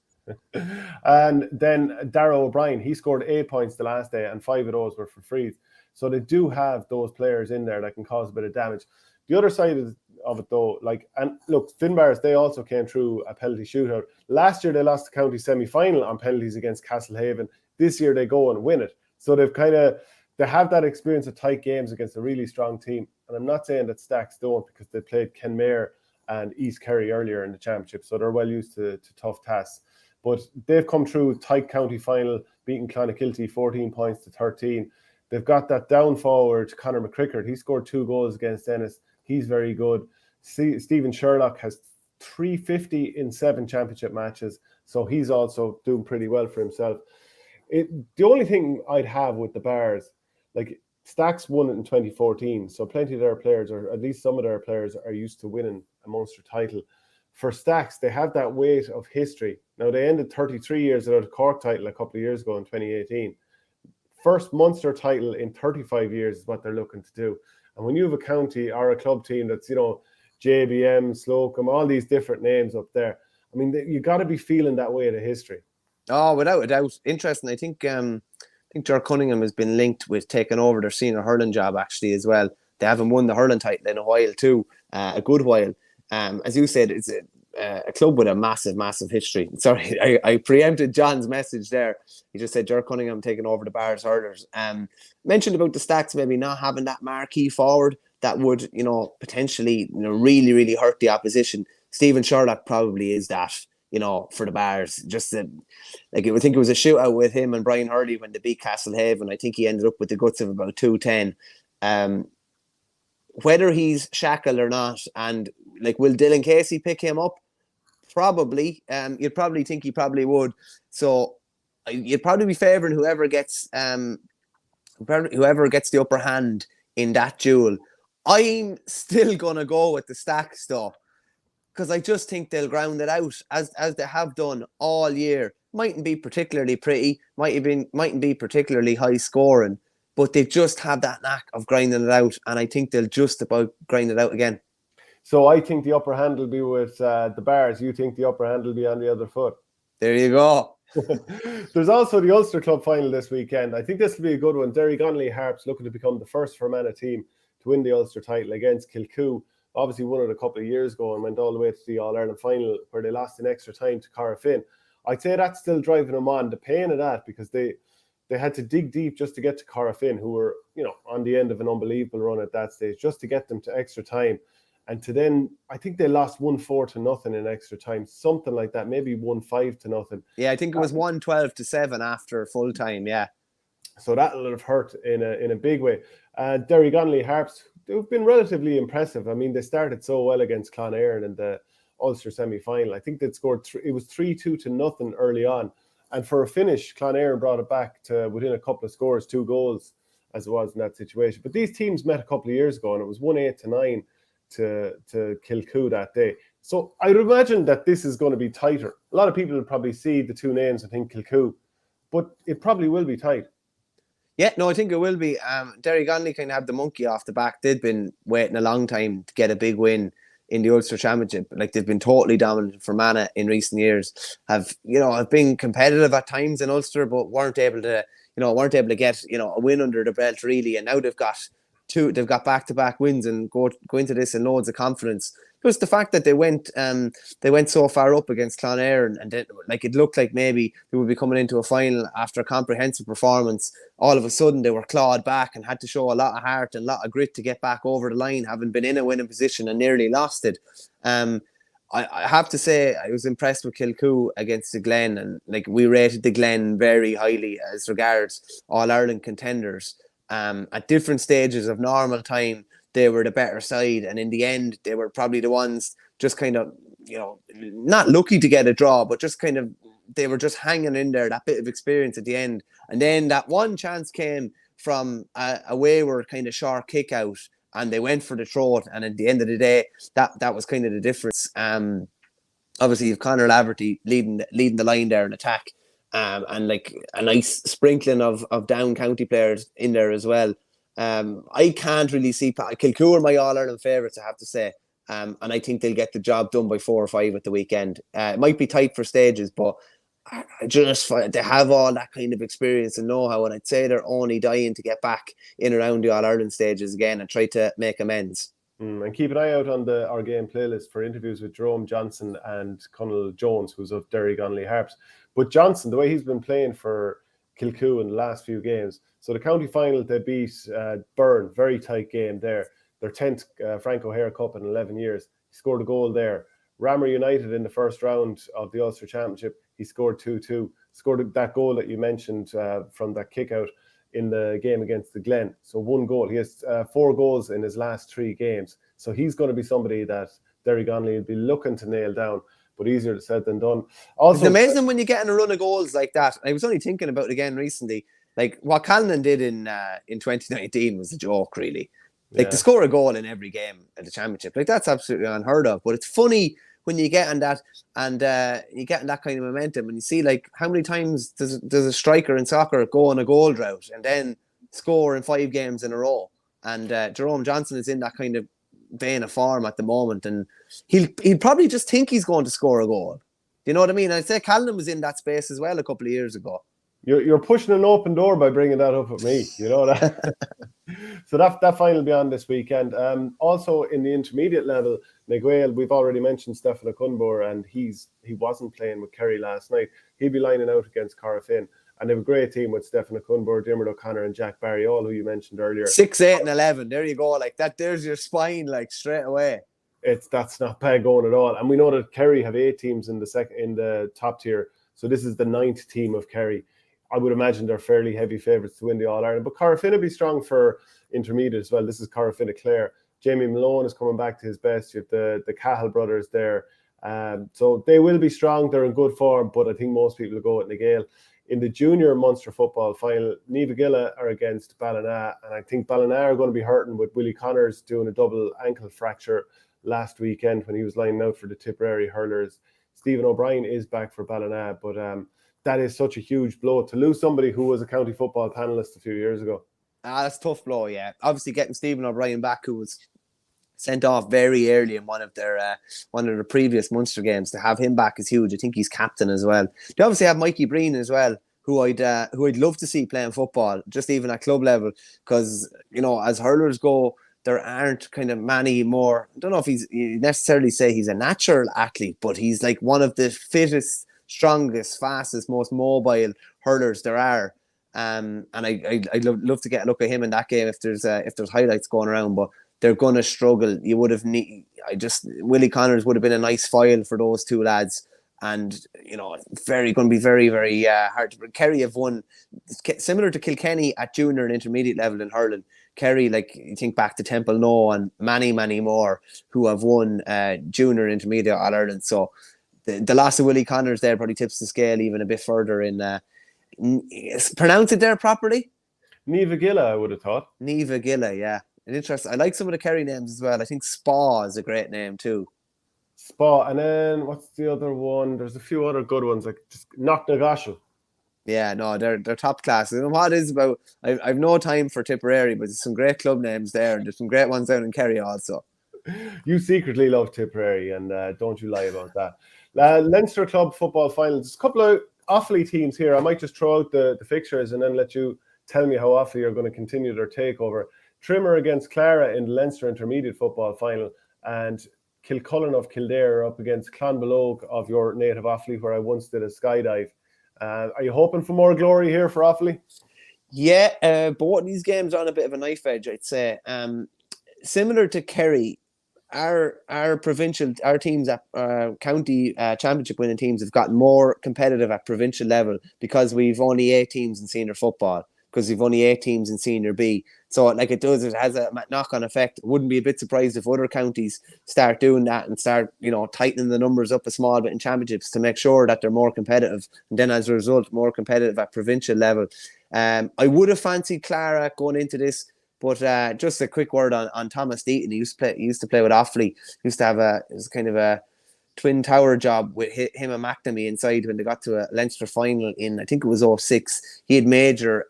And then Darragh O'Brien, he scored 8 points the last day, and 5 of those were for frees. So they do have those players in there that can cause a bit of damage. The other side of it, though, and look, Finbarr, they also came through a penalty shootout. Last year, they lost the county semi-final on penalties against Castlehaven. This year, they go and win it. So they have that experience of tight games against a really strong team. And I'm not saying that Stacks don't, because they played Kenmare and East Kerry earlier in the championship, so they're well used to tough tasks. But they've come through tight county final, beating Clonakilty 14 points to 13. They've got that down forward, Conor McCrickard. He scored 2 goals against Ennis. He's very good. Stephen Sherlock has 350 in 7 championship matches, so he's also doing pretty well for himself. The only thing I'd have with the Bars, like, Stacks won it in 2014, so plenty of their players, or at least some of their players, are used to winning a Munster title. For Stacks, they have that weight of history. Now, they ended 33 years without a Cork title a couple of years ago in 2018. First Munster title in 35 years is what they're looking to do. And when you have a county or a club team that's, JBM, Slocum, all these different names up there, I mean, you got to be feeling that weight of history. Oh, without a doubt. Interesting. I think Ger Cunningham has been linked with taking over their senior hurling job, actually, as well. They haven't won the hurling title in a while, too, a good while. As you said, it's a club with a massive, massive history. Sorry, I preempted John's message there. He just said Ger Cunningham taking over the Bars hurlers. Mentioned about the Stacks maybe not having that marquee forward that would, potentially, really, really hurt the opposition. Stephen Sherlock probably is that, for the Bars. Just I think it was a shootout with him and Brian Hurley when they beat Castlehaven. I think he ended up with the guts of about 210. Whether he's shackled or not, and will Dylan Casey pick him up? Probably. You'd probably think he probably would. So you'd probably be favouring whoever gets the upper hand in that duel. I'm still gonna go with the Stacks though, because I just think they'll ground it out as they have done all year. Mightn't be particularly pretty, mightn't be particularly high scoring, but they just have that knack of grinding it out, and I think they'll just about grind it out again. So I think the upper hand will be with the Bars. You think the upper hand will be on the other foot. There you go. There's also the Ulster Club final this weekend. I think this will be a good one. Derry Gonley Harps looking to become the first Fermanagh team to win the Ulster title against Kilcoo. Obviously won it a couple of years ago and went all the way to the All-Ireland final where they lost in extra time to Corofin. I'd say that's still driving them on. The pain of that, because they had to dig deep just to get to Corofin, who were, on the end of an unbelievable run at that stage, just to get them to extra time. And to then, I think they lost 1-4 in extra time, something like that, maybe 1-5. Yeah, I think it was 1-12-7 after full time, yeah. So that'll have hurt in a big way. Derry Gonley Harps, they've been relatively impressive. I mean, they started so well against Clare in the Ulster semi-final. I think they'd scored, it was 3-2 early on. And for a finish, Clare brought it back to within a couple of scores, 2 goals, as it was in that situation. But these teams met a couple of years ago, and it was 1-8-9 to Kilcoo that day. So I would imagine that this is going to be tighter. A lot of people will probably see the two names and think Kilcoo, but it probably will be tight. Yeah, no, I think it will be. Derry Gonley kind of have the monkey off the back. They've been waiting a long time to get a big win in the Ulster Championship. Like, they've been totally dominant for Fermanagh in recent years. Have been competitive at times in Ulster, but weren't able to get a win under the belt really. And now they've got back-to-back wins and go into this in loads of confidence. Plus the fact that they went so far up against Clare and then, it looked like maybe they would be coming into a final after a comprehensive performance. All of a sudden they were clawed back and had to show a lot of heart and a lot of grit to get back over the line, having been in a winning position and nearly lost it. I have to say I was impressed with Kilcoo against the Glen, and we rated the Glen very highly as regards All-Ireland contenders. At different stages of normal time, they were the better side, and in the end, they were probably the ones just kind of, not lucky to get a draw, but just kind of, they were just hanging in there, that bit of experience at the end. And then that one chance came from a wayward kind of sharp kick out, and they went for the throat, and at the end of the day, that was kind of the difference. Obviously, you've Conor Laverty leading the line there in attack. And a nice sprinkling of down county players in there as well. I can't really see Kilcoo are my All-Ireland favourites, I have to say. And I think they'll get the job done by 4 or 5 at the weekend. It might be tight for stages, but I just find they have all that kind of experience and know-how, and I'd say they're only dying to get back in around the All-Ireland stages again and try to make amends. And keep an eye out on the OurGame playlist for interviews with Jerome Johnson and Conal Jones, who's of Derry Gonley Harps. But Johnson, the way he's been playing for Kilcoo in the last few games, so the county final, they beat Byrne, very tight game there. Their 10th Frank O'Hare Cup in 11 years. He scored a goal there. Ramor United in the first round of the Ulster Championship, he scored 2-2. Scored that goal that you mentioned from that kick out in the game against the Glen. So 1 goal. He has 4 goals in his last 3 games. So he's going to be somebody that Derry Gonley will be looking to nail down, but easier said than done. Also, it's amazing when you get in a run of goals like that. I was only thinking about it again recently. What Callanan did in 2019 was a joke, really. To score a goal in every game at the championship, that's absolutely unheard of. But it's funny when you get in that and you get in that kind of momentum, and you see how many times does a striker in soccer go on a goal drought and then score in 5 games in a row. And Jerome Johnson is in that kind of vein of form at the moment, and he'll probably just think he's going to score a goal. Do you know what I mean? I'd say Callanan was in that space as well a couple of years ago. You're pushing an open door by bringing that up with me. You know that. So that final will be on this weekend. Also in the intermediate level, Miguel, we've already mentioned Stephen Okunbor, and he wasn't playing with Kerry last night. He'll be lining out against Corofin. And they have a great team with Stephen Okunbor, Diarmuid O'Connor and Jack Barry, all who you mentioned earlier. 6, 8 and 11. There you go. That, there's your spine straight away. That's not bad going at all. And we know that Kerry have 8 teams in the top tier. So this is the 9th team of Kerry. I would imagine they're fairly heavy favourites to win the All-Ireland. But Corofin will be strong for intermediate as well. This is Corofin of Clare. Jamie Malone is coming back to his best. You have the Cahill brothers there. So they will be strong. They're in good form, but I think most people will go with Na Gael. In the junior Munster football final, Niamh Gilla are against Ballina, and I think Ballina are going to be hurting with Willie Connors doing a double ankle fracture last weekend when he was lining out for the Tipperary hurlers. Stephen O'Brien is back for Ballina, but that is such a huge blow to lose somebody who was a county football panelist a few years ago. That's a tough blow, yeah. Obviously getting Stephen O'Brien back, who was sent off very early in one of their previous Munster games, to have him back is huge. I think he's captain as well. They obviously have Mikey Breen as well, who I'd love to see playing football, just even at club level, because as hurlers go, there aren't kind of many more. I don't know if you necessarily say he's a natural athlete, but he's like one of the fittest, strongest, fastest, most mobile hurlers there are. And I'd love to get a look at him in that game if there's highlights going around, but they're going to struggle. You would have Willie Connors would have been a nice foil for those two lads, and going to be very, very hard to. Kerry have won, similar to Kilkenny at junior and intermediate level in hurling. Kerry, like you think back to Temple No and many more who have won junior and intermediate All Ireland. So the loss of Willie Connors there probably tips the scale even a bit further in. Pronounce it there properly. Niamh Gilla, I would have thought. Niamh Gilla, yeah. Interesting. I like some of the Kerry names as well. I think Spa is a great name too. Spa, and then what's the other one? There's a few other good ones, like just Knocknagasha. Yeah, no, they're top class. And what is about? I've no time for Tipperary, but there's some great club names there, and there's some great ones down in Kerry also. You secretly love Tipperary, and don't you lie about that. Leinster Club football finals. There's a couple of Offaly teams here. I might just throw out the fixtures and then let you tell me how Offaly are going to continue their takeover. Trimmer against Clare in the Leinster Intermediate football final, and Kilcullen of Kildare are up against Clonbelogue of your native Offaly, where I once did a skydive. Are you hoping for more glory here for Offaly? Yeah, both of these games are on a bit of a knife edge, I'd say. Similar to Kerry, our teams at county championship winning teams have gotten more competitive at provincial level because we've only 8 teams in senior football, because we've only 8 teams in senior B. So it has a knock-on effect. Wouldn't be a bit surprised if other counties start doing that and start, tightening the numbers up a small bit in championships to make sure that they're more competitive. And then as a result, more competitive at provincial level. I would have fancied Clara going into this, but just a quick word on Thomas Deaton. He used to play with Offaly. He used to have a twin tower job with him and McNamee inside when they got to a Leinster final in, I think it was 2006. He had major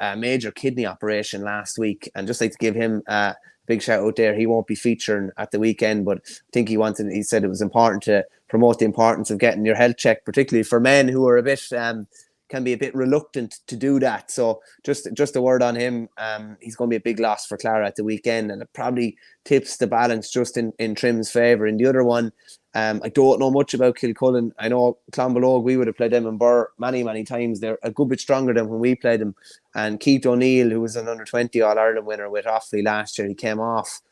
kidney operation last week, and just like to give him a big shout out there. He won't be featuring at the weekend, but I think he said it was important to promote the importance of getting your health checked, particularly for men who are a bit can be a bit reluctant to do that. So just a word on him. He's going to be a big loss for Clara at the weekend, and it probably tips the balance just in Trim's favour. In the other one, I don't know much about Kilcullen. I know Clonbelogue, we would have played them in Burr many times. They're a good bit stronger than when we played them. And Keith O'Neill, who was an under-20 All-Ireland winner with Offaly last year, he came off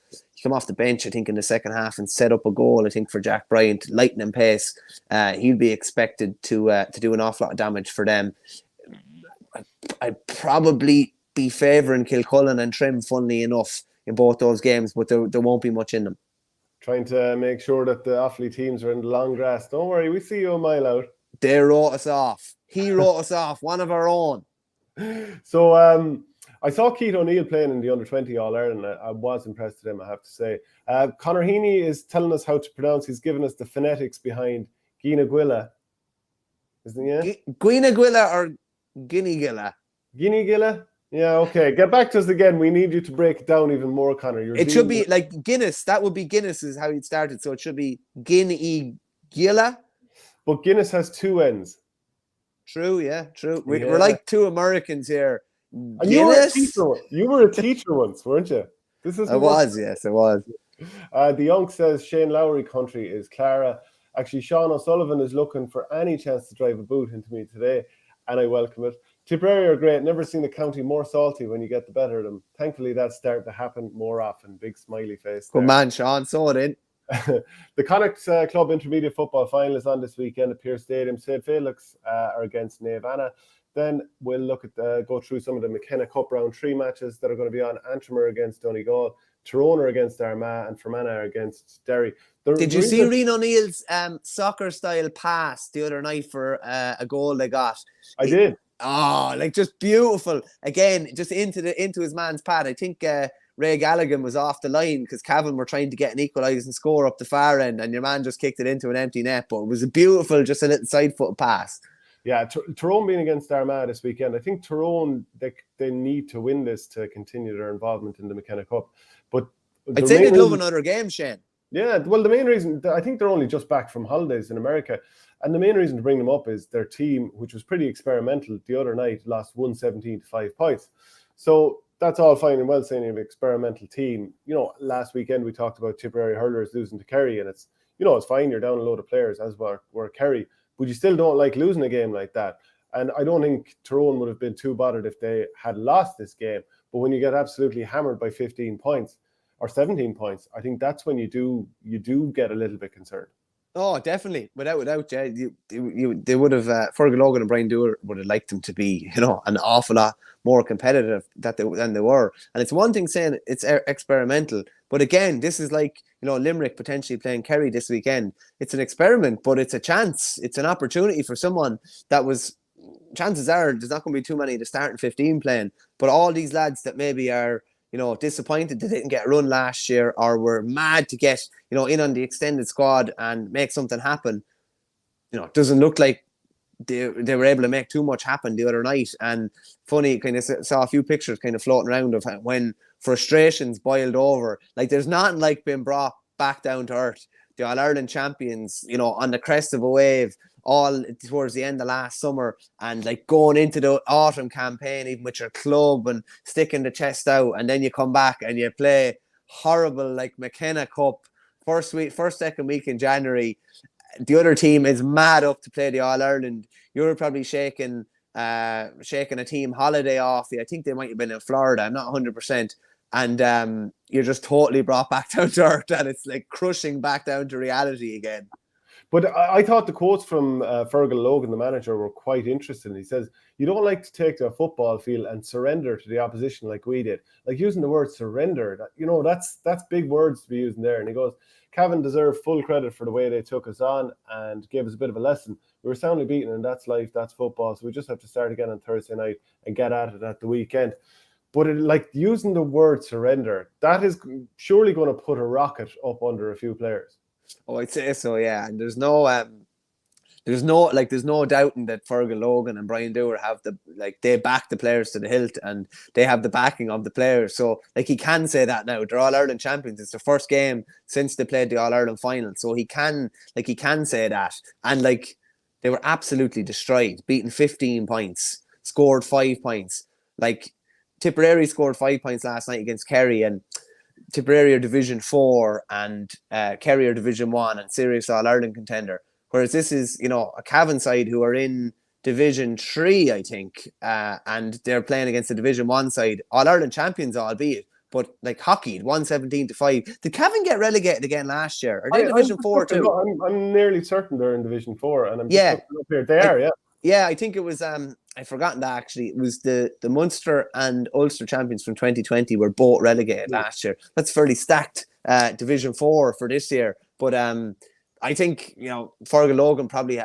the bench, I think, in the second half and set up a goal, I think, for Jack Bryant, lightning pace. He'll be expected to do an awful lot of damage for them. I'd probably be favouring Kilcullen and Trim, funnily enough, in both those games, but there won't be much in them. Trying to make sure that the Offaly teams are in the long grass. Don't worry, we see you a mile out. They wrote us off. He wrote us off, one of our own. So I saw Keith O'Neill playing in the under-20 All-Ireland. I was impressed with him, I have to say. Conor Heaney is telling us how to pronounce. He's given us the phonetics behind Guineaguilla. Isn't he? Guineaguilla or Guineaguilla? Guineaguilla? Yeah, okay. Get back to us again. We need you to break it down even more, Conor. It should be like Guinness. That would be Guinness is how you'd start it. So it should be Guineaguilla. But Guinness has 2 N's. True, yeah, true. We're like 2 Americans here. And you were a teacher once, weren't you? I was. The Young says Shane Lowry country is Clara. Actually, Sean O'Sullivan is looking for any chance to drive a boot into me today, and I welcome it. Tipperary are great. Never seen a county more salty when you get the better of them. Thankfully, that's starting to happen more often. Big smiley face. Good man, Sean. Saw it in. The Connacht Club Intermediate Football Final is on this weekend at Pearse Stadium. St. Felix are against Naomh Anna. Then we'll look at go through some of the McKenna Cup Round 3 matches that are going to be on. Antrim against Donegal, Tyrone are against Armagh, and Fermanagh are against Derry. Did you see Rian O'Neill's soccer-style pass the other night for a goal they got? I did. Oh, like just beautiful. Again, just into his man's pad. I think Ray Gallagher was off the line because Cavan were trying to get an equalising score up the far end, and your man just kicked it into an empty net. But it was a beautiful, just a little side-foot pass. Yeah, Tyrone being against Armagh this weekend. I think Tyrone, they need to win this to continue their involvement in the McKenna Cup. But I'd say they'd love another game, Shane. Yeah, well, the main reason, I think they're only just back from holidays in America. And the main reason to bring them up is their team, which was pretty experimental the other night, lost 117 to 5 points. So that's all fine and well saying an experimental team. You know, last weekend we talked about Tipperary hurlers losing to Kerry, and it's, you know, it's fine, you're down a load of players, as were Kerry, but you still don't like losing a game like that. And I don't think Tyrone would have been too bothered if they had lost this game. But when you get absolutely hammered by 15 points or 17 points, I think that's when you do get a little bit concerned. Oh, definitely. Without yeah, they would have, Fergal Logan and Brian Dewar would have liked them to be, you know, an awful lot more competitive than they were. And it's one thing saying it's experimental, but again, this is like, you know, Limerick potentially playing Kerry this weekend. It's an experiment, but it's a chance. It's an opportunity for someone that was, chances are there's not going to be too many to start in 15 playing, but all these lads that maybe are, you know, disappointed they didn't get a run last year or were mad to get, you know, in on the extended squad and make something happen. You know, it doesn't look like they were able to make too much happen the other night. And funny, kind of saw a few pictures kind of floating around of when frustrations boiled over. Like, there's nothing like being brought back down to earth. The All-Ireland champions, you know, on the crest of a wave, all towards the end of last summer, and like going into the autumn campaign, even with your club and sticking the chest out, and then you come back and you play horrible like McKenna Cup second week in January. The other team is mad up to play the All-Ireland. You're probably shaking a team holiday off. I think they might have been in Florida. I'm not 100%. And you're just totally brought back down to earth, and it's like crushing back down to reality again. But I thought the quotes from Fergal Logan, the manager, were quite interesting. He says, you don't like to take to a football field and surrender to the opposition like we did. Like, using the word surrender, you know, that's big words to be using there. And he goes, Cavan deserve full credit for the way they took us on and gave us a bit of a lesson. We were soundly beaten, and that's life, that's football. So we just have to start again on Thursday night and get at it at the weekend. But like, using the word surrender, that is surely going to put a rocket up under a few players. Oh, I'd say so, yeah. And there's no doubting that Fergal Logan and Brian Dewar have they back the players to the hilt, and they have the backing of the players. So like, he can say that now. They're All-Ireland champions. It's their first game since they played the All-Ireland final. So he can say that. And like, they were absolutely destroyed, beaten 15 points, scored 5 points. Like, Tipperary scored 5 points last night against Kerry, and Tipperary are Division 4 and Kerry are Division 1 and serious All-Ireland contender. Whereas this is, you know, a Cavan side who are in Division 3, I think, and they're playing against the Division 1 side. All-Ireland champions, albeit, but like hockey, 117 to 5. Did Cavan get relegated again last year? Are they Division 4 too? I'm nearly certain they're in Division 4, and I'm just looking up here. They are, yeah. Yeah, I think it was, I've forgotten that actually. It was the Munster and Ulster champions from 2020 were both relegated last year. That's fairly stacked Division 4 for this year. But I think, you know, Fergal Logan probably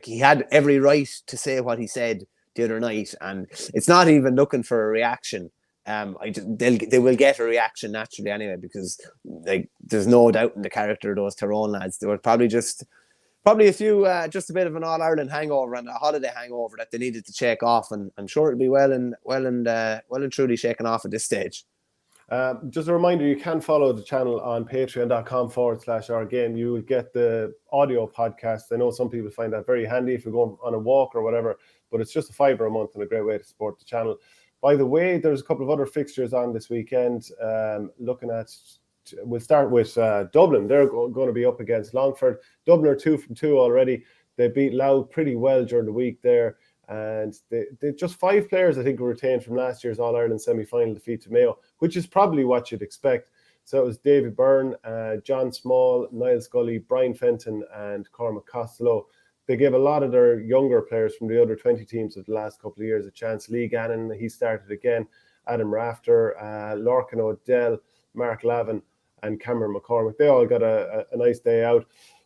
he had every right to say what he said the other night, and it's not even looking for a reaction. They will get a reaction naturally anyway, because like, there's no doubt in the character of those Tyrone lads. They were probably a few, just a bit of an All-Ireland hangover and a holiday hangover that they needed to shake off, and I'm sure it'll be well and truly shaken off at this stage. Just a reminder, you can follow the channel on patreon.com/OurGame. You will get the audio podcast. I know some people find that very handy if you're going on a walk or whatever, but it's just $5 a month and a great way to support the channel. By the way, there's a couple of other fixtures on this weekend. We'll start with Dublin. They're going to be up against Longford. Dublin are 2 from 2 already. They beat Louth pretty well during the week there. And they just 5 players, I think, were retained from last year's All-Ireland semi-final defeat to Mayo, which is probably what you'd expect. So it was David Byrne, John Small, Niall Scully, Brian Fenton, and Cormac Costello. They gave a lot of their younger players from the other 20 teams of the last couple of years a chance. Lee Gannon, he started again. Adam Rafter, Lorcan O'Dell, Mark Lavin, and Cameron McCormick. They all got a nice day out.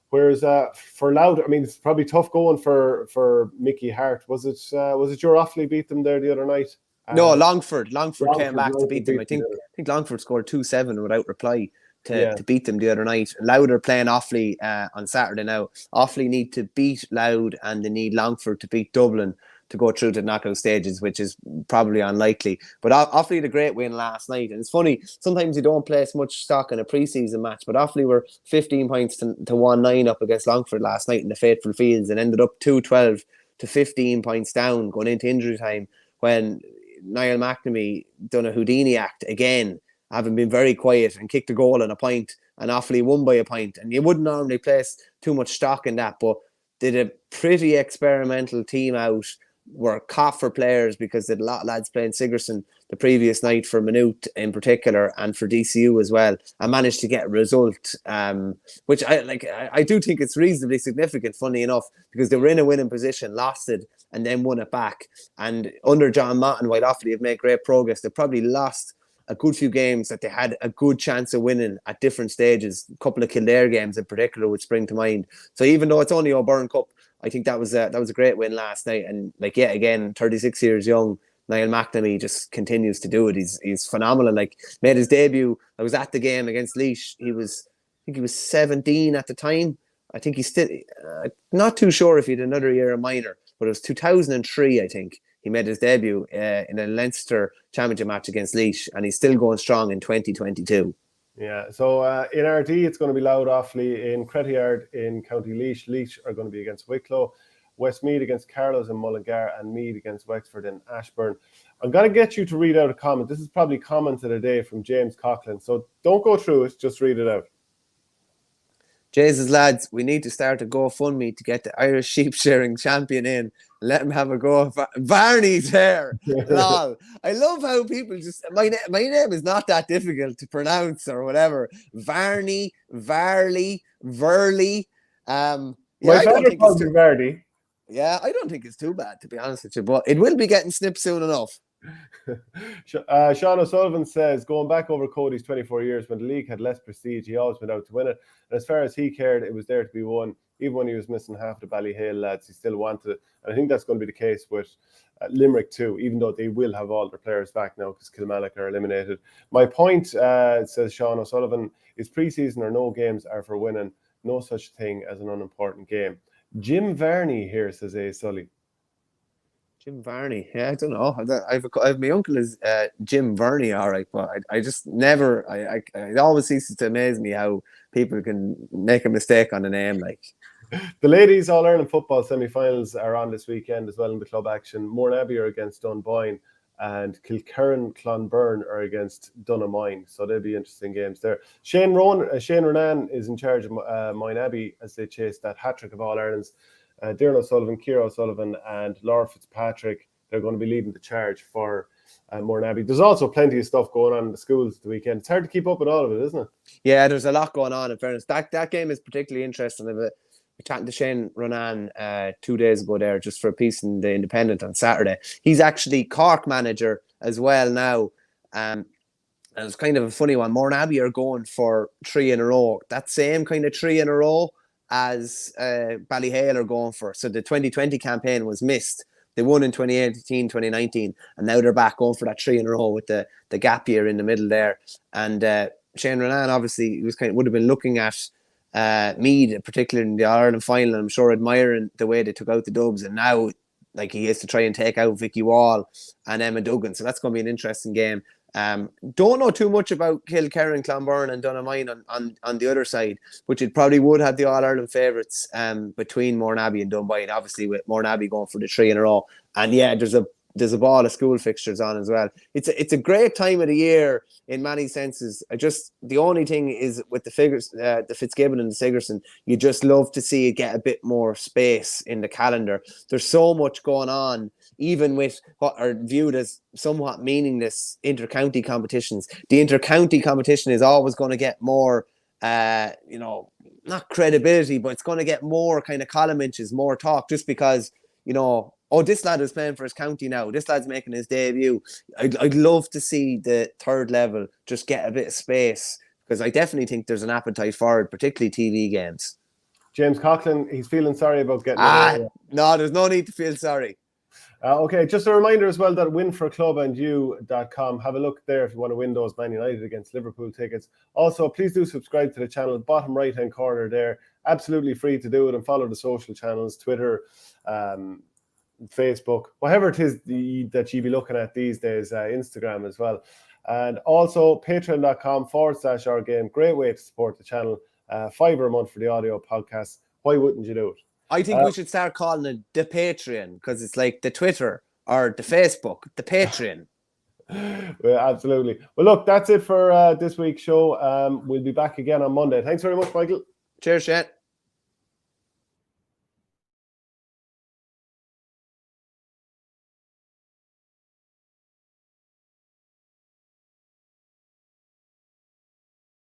Whereas for Louth, I mean, it's probably tough going for Mickey Hart. Was it your Offaly beat them there the other night? No, Longford came back to beat them. I think Longford scored 2-7 without reply to beat them the other night. Louth are playing Offaly on Saturday now. Offaly need to beat Louth and they need Longford to beat Dublin to go through to knockout stages, which is probably unlikely. But Offaly had a great win last night. And it's funny, sometimes you don't place much stock in a pre-season match, but Offaly were 15 points to 1-9 up against Longford last night in the Faithful Fields and ended up 2-12 to 15 points down going into injury time when Niall McNamee done a Houdini act again, having been very quiet and kicked a goal and a point, and Offaly won by a point. And you wouldn't normally place too much stock in that, but did a pretty experimental team out, were caught for players because they had a lot of lads playing Sigerson the previous night for Maynooth in particular and for DCU as well, and managed to get a result, which I do think it's reasonably significant, funny enough, because they were in a winning position, lost it, and then won it back. And under John Motton, while Offaly have made great progress, they probably lost a good few games that they had a good chance of winning at different stages. A couple of Kildare games in particular would spring to mind. So even though it's only O'Byrne Cup, I think that was a great win last night. And again, 36 years young, Niall McNamee just continues to do it. He's phenomenal. Made his debut. I was at the game against Laois. I think he was 17 at the time. I think he's still not too sure if he had another year of minor, but it was 2003, I think. He made his debut in a Leinster championship match against Laois, and he's still going strong in 2022. Yeah, so in RD, it's going to be Louth Offaly. In Crettyard in County Laois, Laois are going to be against Wicklow. Westmeath against Carlows in Mullingar, and Meath against Wexford in Ashburn. I'm going to get you to read out a comment. This is probably comment of the day from James Coughlin, so don't go through it, just read it out. Jesus, lads, we need to start a GoFundMe to get the Irish sheep shearing champion in. Let him have a go. Varney's there. Lol. I love how people just... My name is not that difficult to pronounce or whatever. Varney, Varley, Verley. My father calls me Vardy. Yeah, I don't think it's too bad, to be honest with you, but it will be getting snipped soon enough. Sean O'Sullivan says, going back over Cody's 24 years, when the league had less prestige, he always went out to win it. And as far as he cared, it was there to be won. Even when he was missing half the Ballyhale lads, he still wanted it. And I think that's going to be the case with Limerick too, even though they will have all their players back now because Kilmallock are eliminated. My point, says Sean O'Sullivan, is pre-season or no games are for winning. No such thing as an unimportant game. Jim Verney here, says A. Sully. Jim Varney, yeah, I don't know. I've my uncle is Jim Verney, all right, but I just never. It always ceases to amaze me how people can make a mistake on a name like. The ladies All-Ireland football semi-finals are on this weekend as well in the club action. Mourneabbey are against Dunboyne and Kilkerran Clonberne are against Dunamoyne. So they'll be interesting games there. Shane Ronan is in charge of Mourneabbey as they chase that hat-trick of All-Irelands. Darren O'Sullivan, Ciara O'Sullivan and Laura Fitzpatrick, they're going to be leading the charge for Mourneabbey. There's also plenty of stuff going on in the schools the weekend. It's hard to keep up with all of it, isn't it? Yeah, there's a lot going on in fairness. That game is particularly interesting. We're chatting to Shane Ronan 2 days ago there just for a piece in the Independent on Saturday. He's actually Cork manager as well now. And it's kind of a funny one. Mourneabbey are going for 3 in a row. That same kind of 3 in a row as Ballyhale are going for. So the 2020 campaign was missed. They won in 2018, 2019, and now they're back going for that 3 in a row with the gap year in the middle there. And Shane Ronan obviously would have been looking at Meath, particularly in the Ireland final, and I'm sure admiring the way they took out the Dubs, and now he has to try and take out Vicky Wall and Emma Duggan. So that's going to be an interesting game. Don't know too much about Kilkerran, Clonberne and Dunamoyne on the other side, which it probably would have the All-Ireland favourites between Mourneabbey and Dunboyne, obviously with Mourneabbey going for the 3 in a row. And yeah, there's a ball of school fixtures on as well. It's a great time of the year in many senses. The only thing is with the figures, the Fitzgibbon and the Sigerson, you just love to see it get a bit more space in the calendar. There's so much going on, even with what are viewed as somewhat meaningless inter-county competitions. The inter-county competition is always going to get more, not credibility, but it's going to get more kind of column inches, more talk, just because, oh, this lad is playing for his county now. This lad's making his debut. I'd love to see the third level just get a bit of space, because I definitely think there's an appetite for it, particularly TV games. James Coughlin, he's feeling sorry about getting it. No, there's no need to feel sorry. Okay, just a reminder as well that winforclubandyou.com. Have a look there if you want to win those Man United against Liverpool tickets. Also, please do subscribe to the channel, bottom right-hand corner there. Absolutely free to do it, and follow the social channels, Twitter, Facebook, whatever it is that you be looking at these days, Instagram as well. And also patreon.com/OurGame. Great way to support the channel. $5 a month for the audio podcast. Why wouldn't you do it? I think we should start calling it the Patreon, because it's like the Twitter or the Facebook, the Patreon. Well, absolutely. Well, look, that's it for this week's show. We'll be back again on Monday. Thanks very much, Michael. Cheers, Shane.